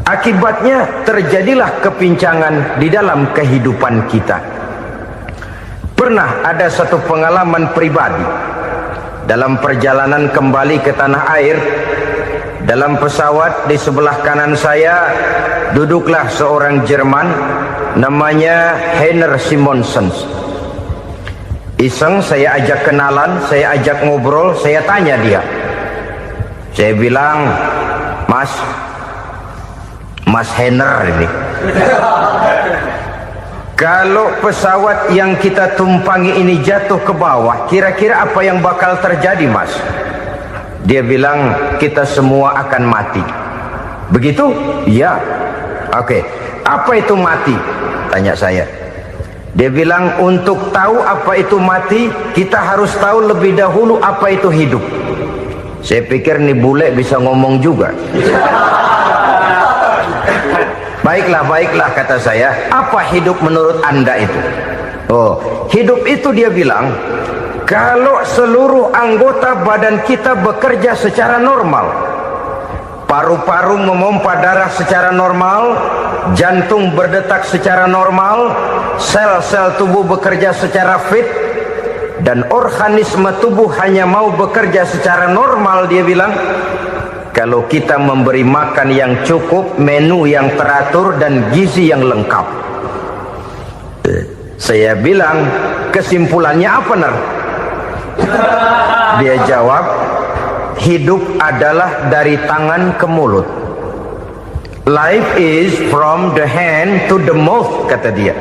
Akibatnya terjadilah kepincangan di dalam kehidupan kita. Pernah ada satu pengalaman pribadi dalam perjalanan kembali ke tanah air. Dalam pesawat di sebelah kanan saya duduklah seorang Jerman namanya Heiner Simonsen. Iseng saya ajak kenalan, saya ajak ngobrol, saya tanya dia. Saya bilang, Mas Heiner ini, kalau pesawat yang kita tumpangi ini jatuh ke bawah, kira-kira apa yang bakal terjadi, Mas? Dia bilang, kita semua akan mati. Begitu? Ya. Oke. Apa itu mati? Tanya saya. Dia bilang, untuk tahu apa itu mati, kita harus tahu lebih dahulu apa itu hidup. Saya pikir nih bule bisa ngomong juga. Baiklah kata saya. Apa hidup menurut Anda itu? Oh, hidup itu dia bilang, kalau seluruh anggota badan kita bekerja secara normal, paru-paru memompa darah secara normal, jantung berdetak secara normal, sel-sel tubuh bekerja secara fit, dan organisme tubuh hanya mau bekerja secara normal, dia bilang, kalau kita memberi makan yang cukup, menu yang teratur, dan gizi yang lengkap. Saya bilang, kesimpulannya apa, Ner? Dia jawab, hidup adalah dari tangan ke mulut. Life is from the hand to the mouth, kata dia.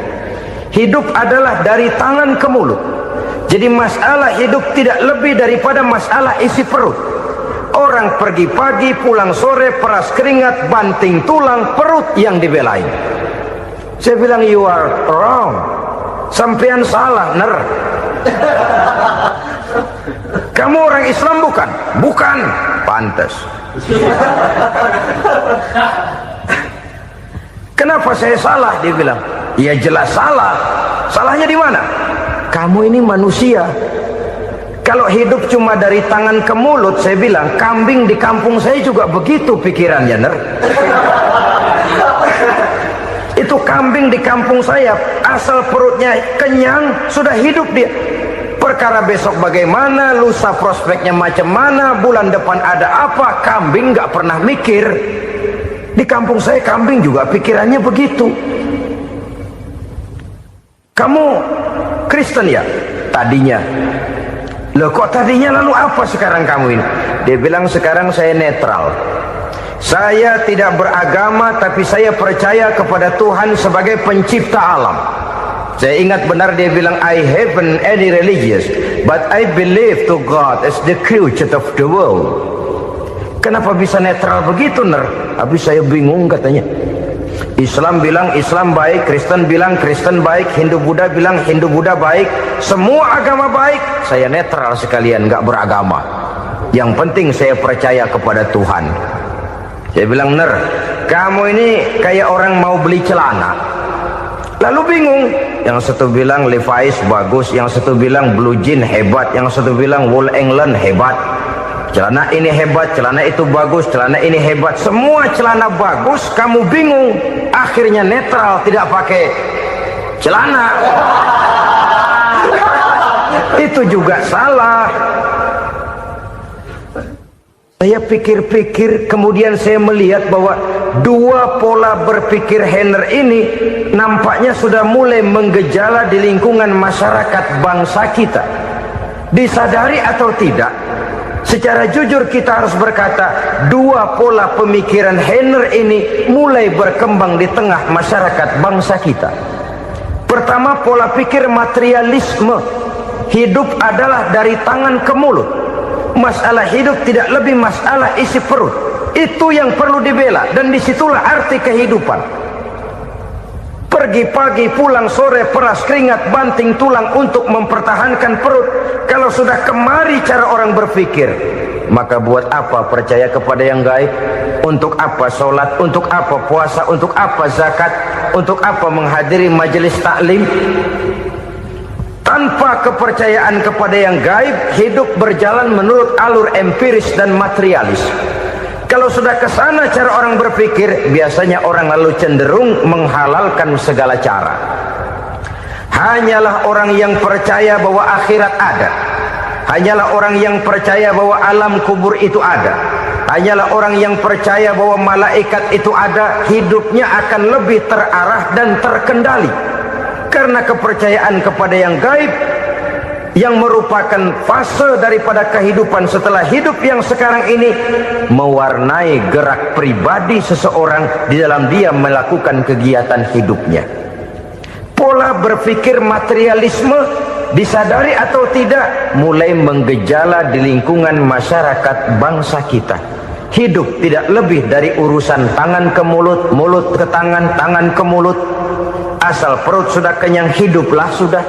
Hidup adalah dari tangan ke mulut. Jadi masalah hidup tidak lebih daripada masalah isi perut. Orang pergi pagi, pulang sore, peras keringat, banting tulang, perut yang dibelain. Saya bilang, you are wrong. Sampean salah, Ner. Kamu orang Islam bukan? Bukan. Pantas. Kenapa saya salah? Dia bilang, ya jelas salah. Salahnya di mana? Kamu ini manusia. Kalau hidup cuma dari tangan ke mulut, saya bilang, kambing di kampung saya juga begitu pikirannya, Ner. Itu kambing di kampung saya, asal perutnya kenyang, sudah hidup dia. Perkara besok bagaimana, lusa prospeknya macam mana, bulan depan ada apa, kambing nggak pernah mikir. Di kampung saya kambing juga pikirannya begitu. Kamu Kristen ya? Tadinya. Loh kok tadinya, lalu apa sekarang kamu ini? Dia bilang, sekarang saya netral. Saya tidak beragama, tapi saya percaya kepada Tuhan sebagai pencipta alam. Saya ingat benar dia bilang, I haven't any religious, but I believe to God as the creator of the world. Kenapa bisa netral begitu, Ner? Habis saya bingung katanya. Islam bilang Islam baik, Kristen bilang Kristen baik, Hindu Buddha bilang Hindu Buddha baik, semua agama baik. Saya netral sekalian, nggak beragama. Yang penting saya percaya kepada Tuhan. Saya bilang, Ner, kamu ini kayak orang mau beli celana, lalu bingung. Yang satu bilang Levi's bagus, yang satu bilang Blue Jean hebat, yang satu bilang Wool England hebat. Celana ini hebat, celana itu bagus, celana ini hebat. Semua celana bagus, kamu bingung. Akhirnya netral, tidak pakai celana. Itu juga salah. Saya pikir-pikir, kemudian saya melihat bahwa dua pola berpikir Henner ini nampaknya sudah mulai menggejala di lingkungan masyarakat bangsa kita. Disadari atau tidak, secara jujur kita harus berkata, dua pola pemikiran Henner ini mulai berkembang di tengah masyarakat bangsa kita. Pertama, pola pikir materialisme. Hidup adalah dari tangan ke mulut. Masalah hidup tidak lebih masalah isi perut. Itu yang perlu dibela, dan disitulah arti kehidupan. Pergi pagi, pulang sore, peras keringat, banting tulang untuk mempertahankan perut. Kalau sudah kemari cara orang berpikir, maka buat apa percaya kepada yang gaib? Untuk apa sholat? Untuk apa puasa? Untuk apa zakat? Untuk apa menghadiri majelis taklim? Tanpa kepercayaan kepada yang gaib, hidup berjalan menurut alur empiris dan materialis. Kalau sudah ke sana cara orang berpikir, biasanya orang lalu cenderung menghalalkan segala cara. Hanyalah orang yang percaya bahwa akhirat ada. Hanyalah orang yang percaya bahwa alam kubur itu ada. Hanyalah orang yang percaya bahwa malaikat itu ada, hidupnya akan lebih terarah dan terkendali. Karena kepercayaan kepada yang gaib, yang merupakan fase daripada kehidupan setelah hidup yang sekarang ini, mewarnai gerak pribadi seseorang di dalam dia melakukan kegiatan hidupnya. Pola berpikir materialisme, disadari atau tidak, mulai menggejala di lingkungan masyarakat bangsa kita. Hidup tidak lebih dari urusan tangan ke mulut, mulut ke tangan, tangan ke mulut. Asal perut sudah kenyang, hiduplah sudah.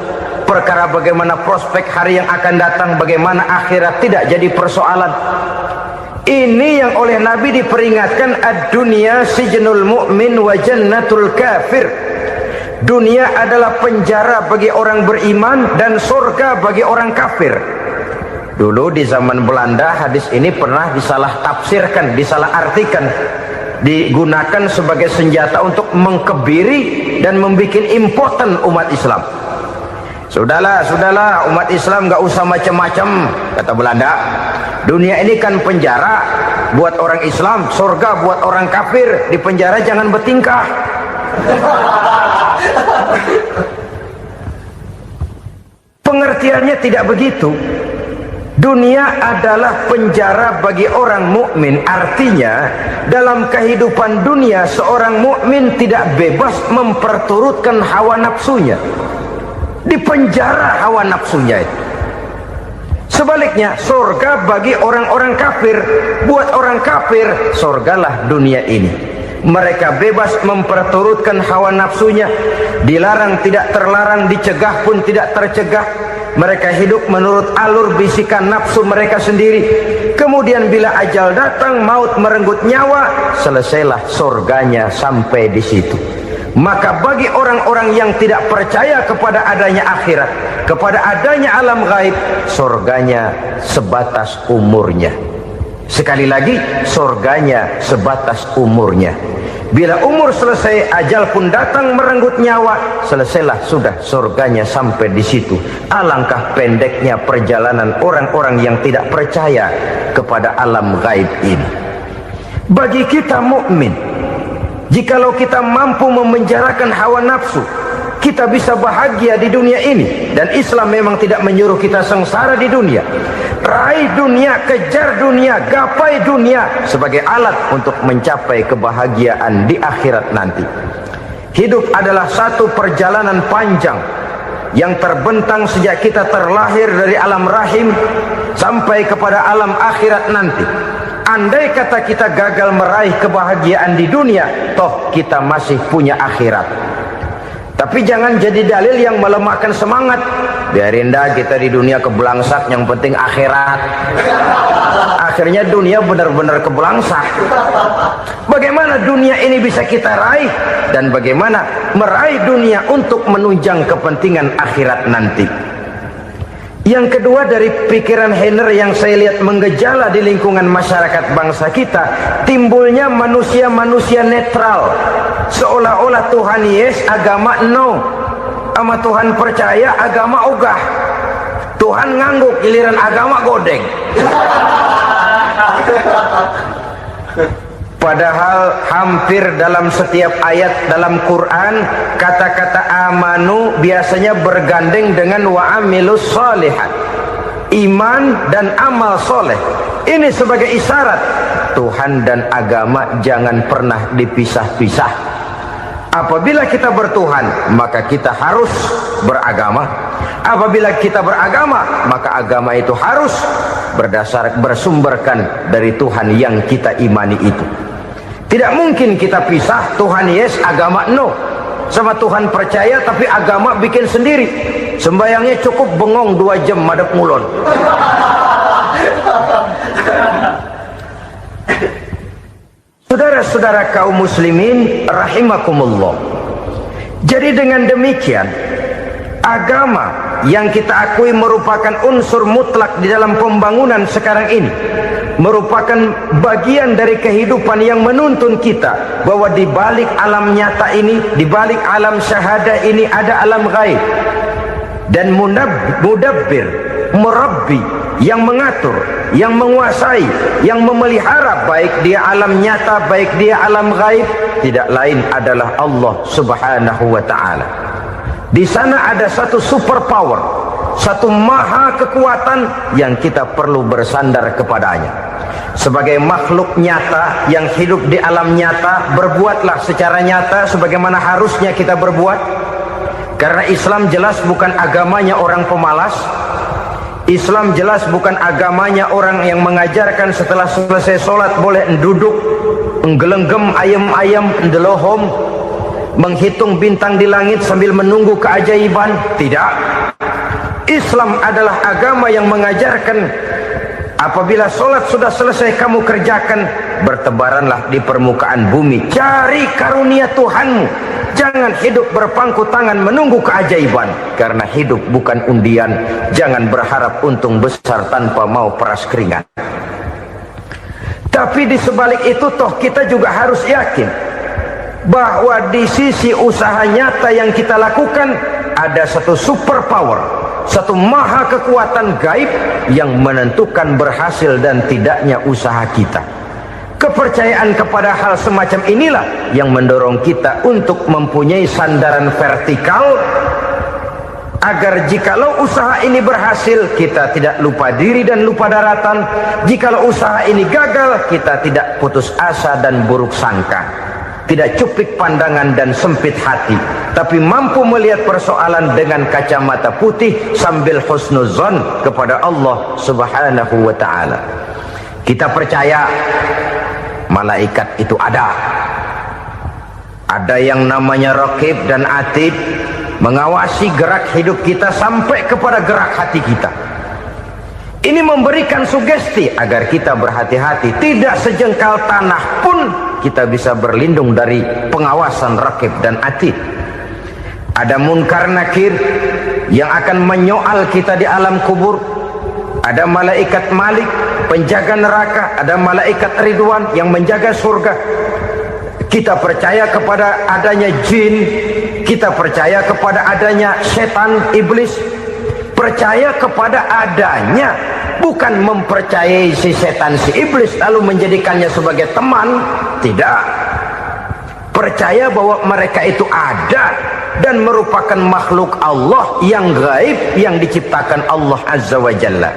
Perkara bagaimana prospek hari yang akan datang, bagaimana akhirat, tidak jadi persoalan. Ini yang oleh Nabi diperingatkan, ad-dunya sijnul mu'min wa jannatul kafir. Dunia adalah penjara bagi orang beriman dan surga bagi orang kafir. Dulu di zaman Belanda hadis ini pernah disalah tafsirkan, disalah artikan, digunakan sebagai senjata untuk mengkebiri dan membuat impoten umat Islam. Sudahlah umat Islam gak usah macam-macam, kata Belanda. Dunia ini kan penjara buat orang Islam, surga buat orang kafir. Di penjara jangan bertingkah. Pengertiannya tidak begitu. Dunia adalah penjara bagi orang mukmin. Artinya dalam kehidupan dunia seorang mukmin tidak bebas memperturutkan hawa nafsunya. Di penjara hawa nafsunya itu. Sebaliknya, surga bagi orang-orang kafir. Buat orang kafir, surgalah dunia ini. Mereka bebas memperturutkan hawa nafsunya. Dilarang tidak terlarang, dicegah pun tidak tercegah. mereka hidup menurut alur bisikan nafsu mereka sendiri. Kemudian bila ajal datang, maut merenggut nyawa, selesailah surganya sampai di situ. Maka bagi orang-orang yang tidak percaya kepada adanya akhirat, kepada adanya alam gaib, surganya sebatas umurnya. Sekali lagi, surganya sebatas umurnya. Bila umur selesai, ajal pun datang merenggut nyawa, selesailah sudah surganya sampai di situ. Alangkah pendeknya perjalanan orang-orang yang tidak percaya kepada alam gaib ini. Bagi kita mukmin, jikalau kita mampu memenjarakan hawa nafsu, kita bisa bahagia di dunia ini. Dan Islam memang tidak menyuruh kita sengsara di dunia. Raih dunia, kejar dunia, gapai dunia sebagai alat untuk mencapai kebahagiaan di akhirat nanti. Hidup adalah satu perjalanan panjang yang terbentang sejak kita terlahir dari alam rahim sampai kepada alam akhirat nanti. Andai kata kita gagal meraih kebahagiaan di dunia, toh kita masih punya akhirat. Tapi jangan jadi dalil yang melemahkan semangat. Biarin dah kita di dunia kebelangsak, yang penting akhirat. Akhirnya dunia benar-benar kebelangsak. Bagaimana dunia ini bisa kita raih, dan bagaimana meraih dunia untuk menunjang kepentingan akhirat nanti. Yang kedua, dari pikiran Heiner yang saya lihat menggejala di lingkungan masyarakat bangsa kita, timbulnya manusia-manusia netral. Seolah-olah Tuhan yes, agama no. Sama Tuhan percaya, agama ogah. Tuhan ngangguk, giliran agama godeng. Padahal hampir dalam setiap ayat dalam Quran, kata-kata amanu biasanya bergandeng dengan wa amilus sholihat, iman dan amal soleh. Ini sebagai isyarat Tuhan dan agama jangan pernah dipisah-pisah. Apabila kita bertuhan, maka kita harus beragama. Apabila kita beragama, maka agama itu harus bersumberkan dari Tuhan yang kita imani itu. Tidak mungkin kita pisah, Tuhan yes, agama no. Sama Tuhan percaya tapi agama bikin sendiri. Sembayangnya cukup bengong 2 jam madep ngulon. Saudara-saudara kaum muslimin rahimakumullah. Jadi dengan demikian, agama yang kita akui merupakan unsur mutlak di dalam pembangunan sekarang ini, merupakan bagian dari kehidupan yang menuntun kita bahwa di balik alam nyata ini, di balik alam syahadah ini ada alam gaib. Dan mudabbir, murabbi, yang mengatur, yang menguasai, yang memelihara baik dia alam nyata, baik dia alam gaib, tidak lain adalah Allah Subhanahu wa ta'ala. Di sana ada satu super power, satu maha kekuatan yang kita perlu bersandar kepadanya. Sebagai makhluk nyata yang hidup di alam nyata, berbuatlah secara nyata sebagaimana harusnya kita berbuat. Karena Islam jelas bukan agamanya orang pemalas. Islam jelas bukan agamanya orang yang mengajarkan setelah selesai sholat boleh duduk, nggelenggem ayam-ayam, ndelohom, menghitung bintang di langit sambil menunggu keajaiban. Tidak. Islam adalah agama yang mengajarkan apabila sholat sudah selesai kamu kerjakan, bertebaranlah di permukaan bumi, cari karunia Tuhanmu. Jangan hidup berpangku tangan menunggu keajaiban, karena hidup bukan undian. Jangan berharap untung besar tanpa mau peras keringat. Tapi di sebalik itu toh kita juga harus yakin bahwa di sisi usaha nyata yang kita lakukan ada satu super power, satu maha kekuatan gaib yang menentukan berhasil dan tidaknya usaha kita. Kepercayaan kepada hal semacam inilah yang mendorong kita untuk mempunyai sandaran vertikal, agar jikalau usaha ini berhasil, kita tidak lupa diri dan lupa daratan. Jikalau usaha ini gagal, kita tidak putus asa dan buruk sangka, tidak cupik pandangan dan sempit hati, tapi mampu melihat persoalan dengan kacamata putih sambil husnuzon kepada Allah Subhanahu wa ta'ala. Kita percaya malaikat itu ada yang namanya Raqib dan Atid, mengawasi gerak hidup kita sampai kepada gerak hati kita. Ini memberikan sugesti agar kita berhati-hati, tidak sejengkal tanah pun kita bisa berlindung dari pengawasan rakib dan atid. Ada munkar nakir yang akan menyoal kita di alam kubur. Ada malaikat Malik, penjaga neraka. Ada malaikat Ridwan yang menjaga surga. Kita percaya kepada adanya jin, kita percaya kepada adanya setan, iblis. Percaya kepada adanya, bukan mempercayai si setan, si iblis lalu menjadikannya sebagai teman. Tidak. Percaya bahwa mereka itu ada dan merupakan makhluk Allah yang gaib, yang diciptakan Allah Azza wa Jalla.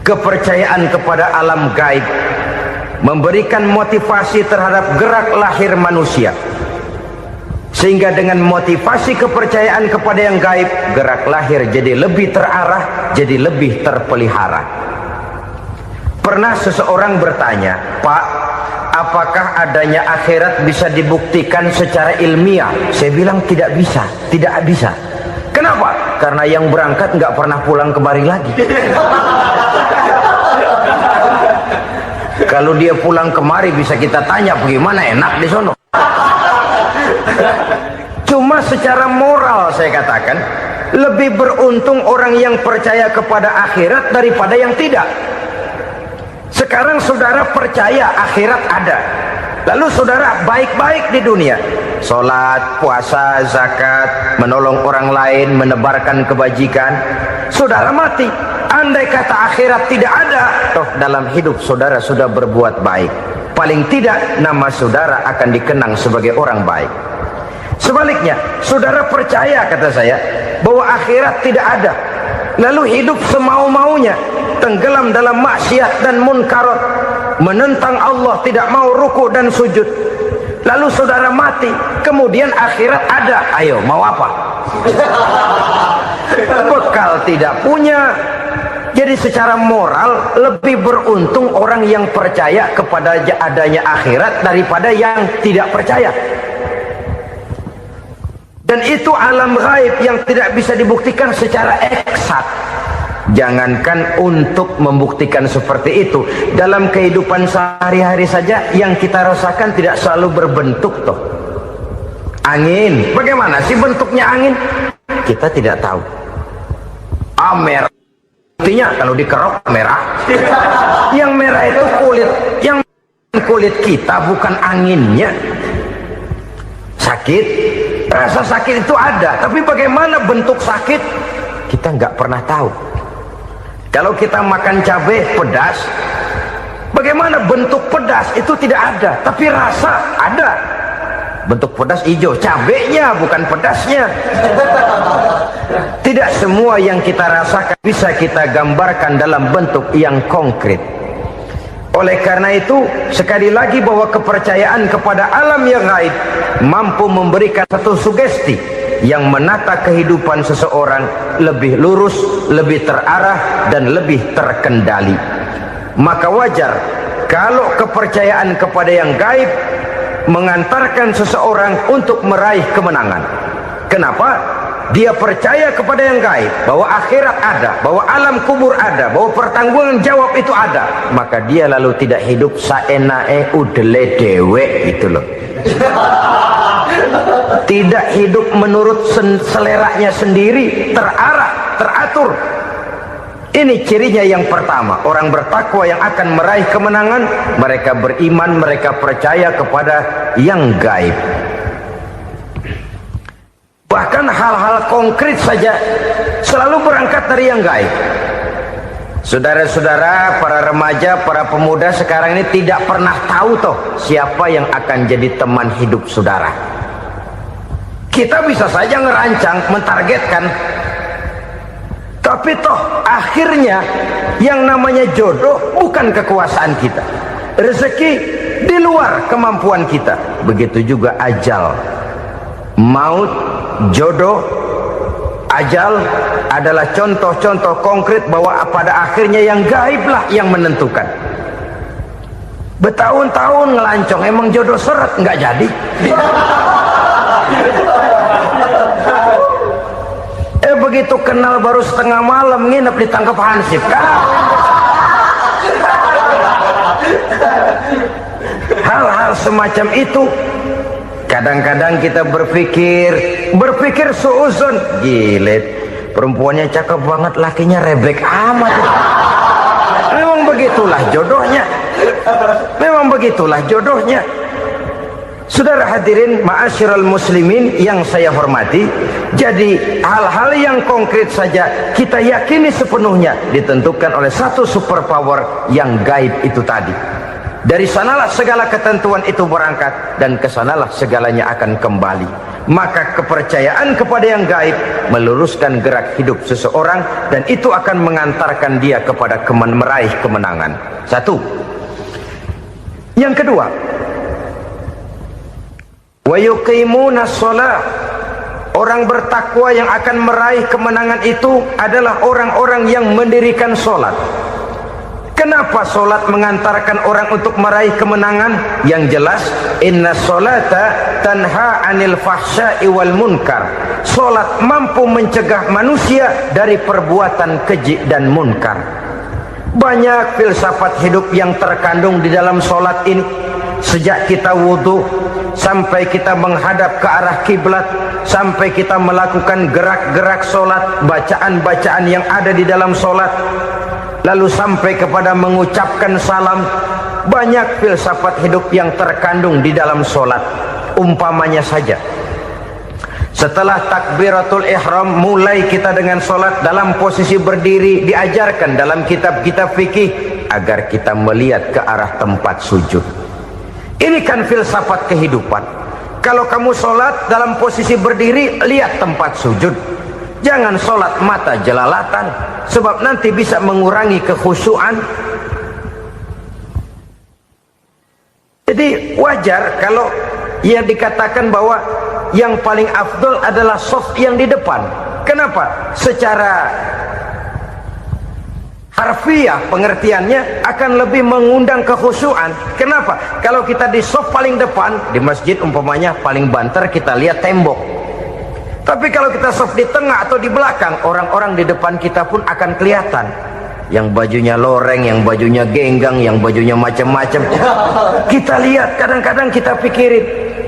Kepercayaan kepada alam gaib memberikan motivasi terhadap gerak lahir manusia, sehingga dengan motivasi kepercayaan kepada yang gaib, gerak lahir jadi lebih terarah, jadi lebih terpelihara. Pernah seseorang bertanya, "Pak, apakah adanya akhirat bisa dibuktikan secara ilmiah?" Saya bilang tidak bisa, tidak bisa. Kenapa? Karena yang berangkat nggak pernah pulang kemari lagi. Kalau dia pulang kemari bisa kita tanya bagaimana enak di sono. Cuma secara moral saya katakan, lebih beruntung orang yang percaya kepada akhirat daripada yang tidak. Sekarang saudara percaya akhirat ada, lalu saudara baik-baik di dunia, sholat, puasa, zakat, menolong orang lain, menebarkan kebajikan. Saudara mati, andai kata akhirat tidak ada, toh dalam hidup saudara sudah berbuat baik, paling tidak nama saudara akan dikenang sebagai orang baik. Sebaliknya, saudara percaya, kata saya, bahwa akhirat tidak ada, lalu hidup semau-maunya, tenggelam dalam maksiat dan munkarat, menentang Allah, tidak mau ruku dan sujud. Lalu saudara mati, kemudian akhirat ada, ayo mau apa? Bekal tidak punya. Jadi secara moral lebih beruntung orang yang percaya kepada adanya akhirat daripada yang tidak percaya. Dan itu alam gaib yang tidak bisa dibuktikan secara eksakt. Jangankan untuk membuktikan seperti itu, dalam kehidupan sehari-hari saja yang kita rasakan tidak selalu berbentuk toh. Angin, bagaimana sih bentuknya angin? Kita tidak tahu. Merah, buktinya kalau dikerok merah. Yang merah itu kulit, yang kulit kita bukan anginnya. Sakit, rasa sakit itu ada, tapi bagaimana bentuk sakit kita nggak pernah tahu. Kalau kita makan cabai pedas, bagaimana bentuk pedas itu tidak ada, tapi rasa ada. Bentuk pedas hijau, cabainya bukan pedasnya. Tidak semua yang kita rasakan bisa kita gambarkan dalam bentuk yang konkret. Oleh karena itu, sekali lagi bahwa kepercayaan kepada alam yang gaib mampu memberikan satu sugesti yang menata kehidupan seseorang lebih lurus, lebih terarah, dan lebih terkendali. Maka wajar kalau kepercayaan kepada yang gaib mengantarkan seseorang untuk meraih kemenangan. Kenapa? Dia percaya kepada yang gaib, bahwa akhirat ada, bahwa alam kubur ada, bahwa pertanggungan jawab itu ada. Maka dia lalu tidak hidup saenae udele dewe gitu loh. Tidak hidup menurut seleranya sendiri, terarah, teratur. Ini cirinya yang pertama, orang bertakwa yang akan meraih kemenangan, mereka beriman, mereka percaya kepada yang gaib. Bahkan hal-hal konkret saja selalu berangkat dari yang gaib. Saudara-saudara, para remaja, para pemuda sekarang ini tidak pernah tahu toh siapa yang akan jadi teman hidup saudara. Kita bisa saja ngerancang, mentargetkan, tapi toh akhirnya yang namanya jodoh bukan kekuasaan kita. Rezeki di luar kemampuan kita. Begitu juga ajal, maut, jodoh, ajal adalah contoh-contoh konkret bahwa pada akhirnya yang gaiblah yang menentukan. Bertahun-tahun ngelancong, emang jodoh seret nggak jadi. begitu kenal baru setengah malam nginep ditangkap hansip kan. Hal-hal semacam itu kadang-kadang kita berpikir suuzon, gilet, perempuannya cakep banget, lakinya rebek amat. Memang begitulah jodohnya. Memang begitulah jodohnya. Saudara hadirin ma'asyiral muslimin yang saya hormati, jadi hal-hal yang konkret saja kita yakini sepenuhnya ditentukan oleh satu superpower yang gaib itu tadi. Dari sanalah segala ketentuan itu berangkat dan kesanalah segalanya akan kembali. Maka kepercayaan kepada yang gaib meluruskan gerak hidup seseorang dan itu akan mengantarkan dia kepada meraih kemenangan. Satu. Yang kedua, wa yuqimuna shalah. Orang bertakwa yang akan meraih kemenangan itu adalah orang-orang yang mendirikan sholat. Kenapa sholat mengantarkan orang untuk meraih kemenangan? Yang jelas, inna sholata tanha anil fahsya'i wal munkar. Sholat mampu mencegah manusia dari perbuatan keji dan munkar. Banyak filsafat hidup yang terkandung di dalam sholat ini. Sejak kita wudhu sampai kita menghadap ke arah kiblat, sampai kita melakukan gerak-gerak sholat, bacaan-bacaan yang ada di dalam sholat, lalu sampai kepada mengucapkan salam. Banyak filsafat hidup yang terkandung di dalam sholat. Umpamanya saja, setelah takbiratul ihram mulai kita dengan sholat dalam posisi berdiri, diajarkan dalam kitab-kitab fikih agar kita melihat ke arah tempat sujud. Ini kan filsafat kehidupan. Kalau kamu sholat dalam posisi berdiri, lihat tempat sujud. Jangan sholat mata jelalatan, sebab nanti bisa mengurangi kekhusyuan. Jadi wajar kalau ia dikatakan bahwa yang paling afdol adalah shaf yang di depan. Kenapa? Secara harfiah pengertiannya akan lebih mengundang kekhusyuan. Kenapa? Kalau kita di shaf paling depan di masjid umpamanya paling banter, kita lihat tembok. Tapi kalau kita shaf di tengah atau di belakang, orang-orang di depan kita pun akan kelihatan. Yang bajunya loreng, yang bajunya genggang, yang bajunya macam-macam. Kita lihat, kadang-kadang kita pikirin,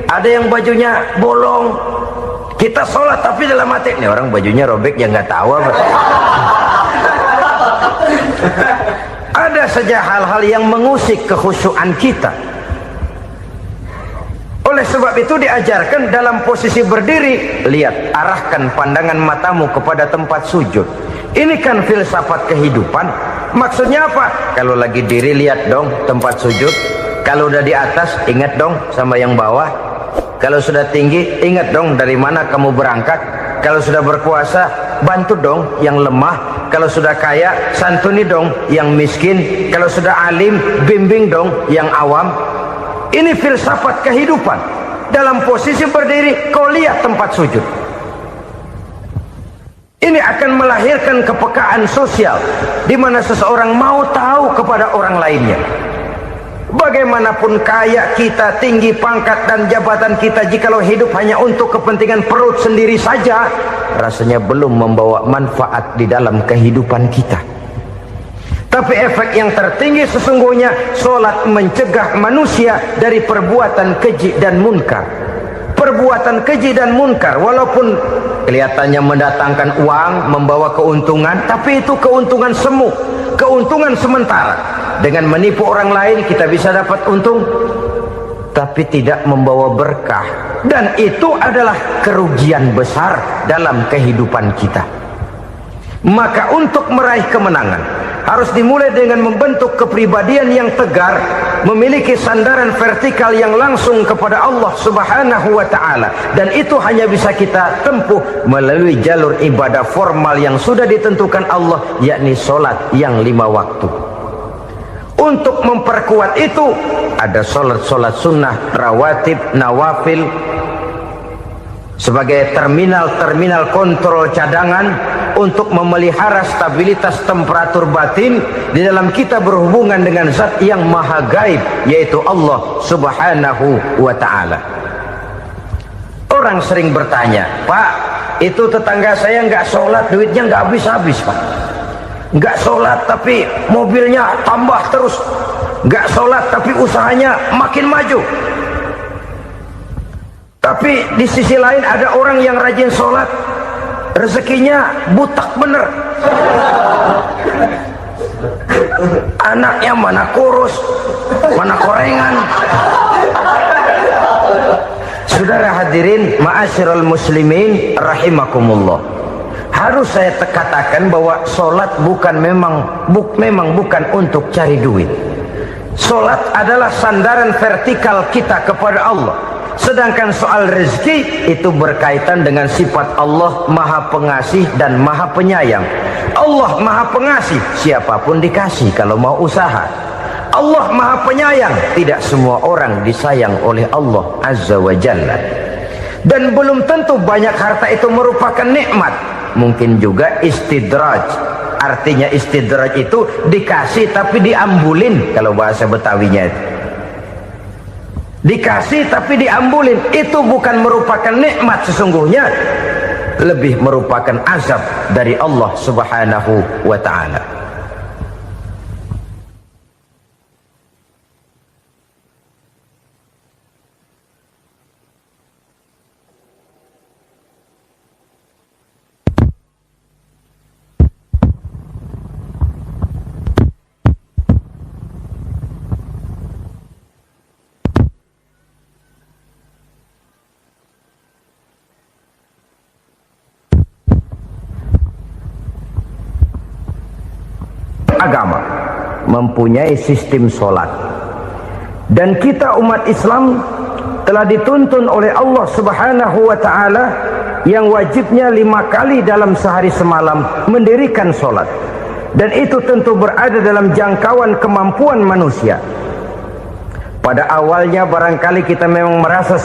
ada yang bajunya bolong. Kita sholat tapi dalam hati, ini orang bajunya robek, ya nggak tahu apa. Ada saja hal-hal yang mengusik kekhusyuan kita. Oleh sebab itu diajarkan dalam posisi berdiri, lihat, arahkan pandangan matamu kepada tempat sujud. Ini kan filsafat kehidupan. Maksudnya apa? Kalau lagi diri, lihat dong tempat sujud. Kalau udah di atas, ingat dong sama yang bawah. Kalau sudah tinggi, ingat dong dari mana kamu berangkat. Kalau sudah berkuasa, bantu dong yang lemah. Kalau sudah kaya, santuni dong yang miskin. Kalau sudah alim, bimbing dong yang awam. Ini filsafat kehidupan. Dalam posisi berdiri, kau lihat tempat sujud. Ini akan melahirkan kepekaan sosial, di mana seseorang mau tahu kepada orang lainnya. Bagaimanapun kaya kita, tinggi pangkat dan jabatan kita, jikalau hidup hanya untuk kepentingan perut sendiri saja, rasanya belum membawa manfaat di dalam kehidupan kita. Tapi efek yang tertinggi sesungguhnya, sholat mencegah manusia dari perbuatan keji dan munkar. Perbuatan keji dan munkar, walaupun kelihatannya mendatangkan uang, membawa keuntungan, tapi itu keuntungan semu, keuntungan sementara. Dengan menipu orang lain kita bisa dapat untung, tapi tidak membawa berkah. Dan itu adalah kerugian besar dalam kehidupan kita. Maka untuk meraih kemenangan harus dimulai dengan membentuk kepribadian yang tegar, memiliki sandaran vertikal yang langsung kepada Allah Subhanahu wa ta'ala. Dan itu hanya bisa kita tempuh melalui jalur ibadah formal yang sudah ditentukan Allah, yakni sholat yang 5 waktu. Untuk memperkuat itu ada sholat-sholat sunnah, rawatib, nawafil, sebagai terminal kontrol cadangan untuk memelihara stabilitas temperatur batin di dalam kita berhubungan dengan zat yang maha gaib, yaitu Allah Subhanahu wa ta'ala. Orang sering bertanya, Pak, itu tetangga saya nggak sholat, duitnya nggak habis-habis Pak. Nggak sholat tapi mobilnya tambah terus, nggak sholat tapi usahanya makin maju. Tapi di sisi lain ada orang yang rajin sholat, rezekinya butak bener. Anaknya mana kurus, mana korengan. Saudara hadirin ma'asyiral muslimin rahimakumullah, harus saya katakan bahwa sholat memang bukan untuk cari duit. Sholat adalah sandaran vertikal kita kepada Allah. Sedangkan soal rezeki itu berkaitan dengan sifat Allah Maha Pengasih dan Maha Penyayang. Allah Maha Pengasih, siapapun dikasih kalau mau usaha. Allah Maha Penyayang, tidak semua orang disayang oleh Allah Azza wa Jalla. Dan belum tentu banyak harta itu merupakan nikmat. Mungkin juga istidraj. Artinya istidraj itu dikasih tapi diambulin, kalau bahasa Betawinya itu. Dikasih tapi diambulin, itu bukan merupakan nikmat sesungguhnya, lebih merupakan azab dari Allah Subhanahu wa ta'ala. Agama mempunyai sistem sholat, dan kita umat Islam telah dituntun oleh Allah Subhanahu wa ta'ala yang wajibnya 5 kali dalam sehari semalam mendirikan sholat, dan itu tentu berada dalam jangkauan kemampuan manusia. Pada awalnya barangkali kita memang merasa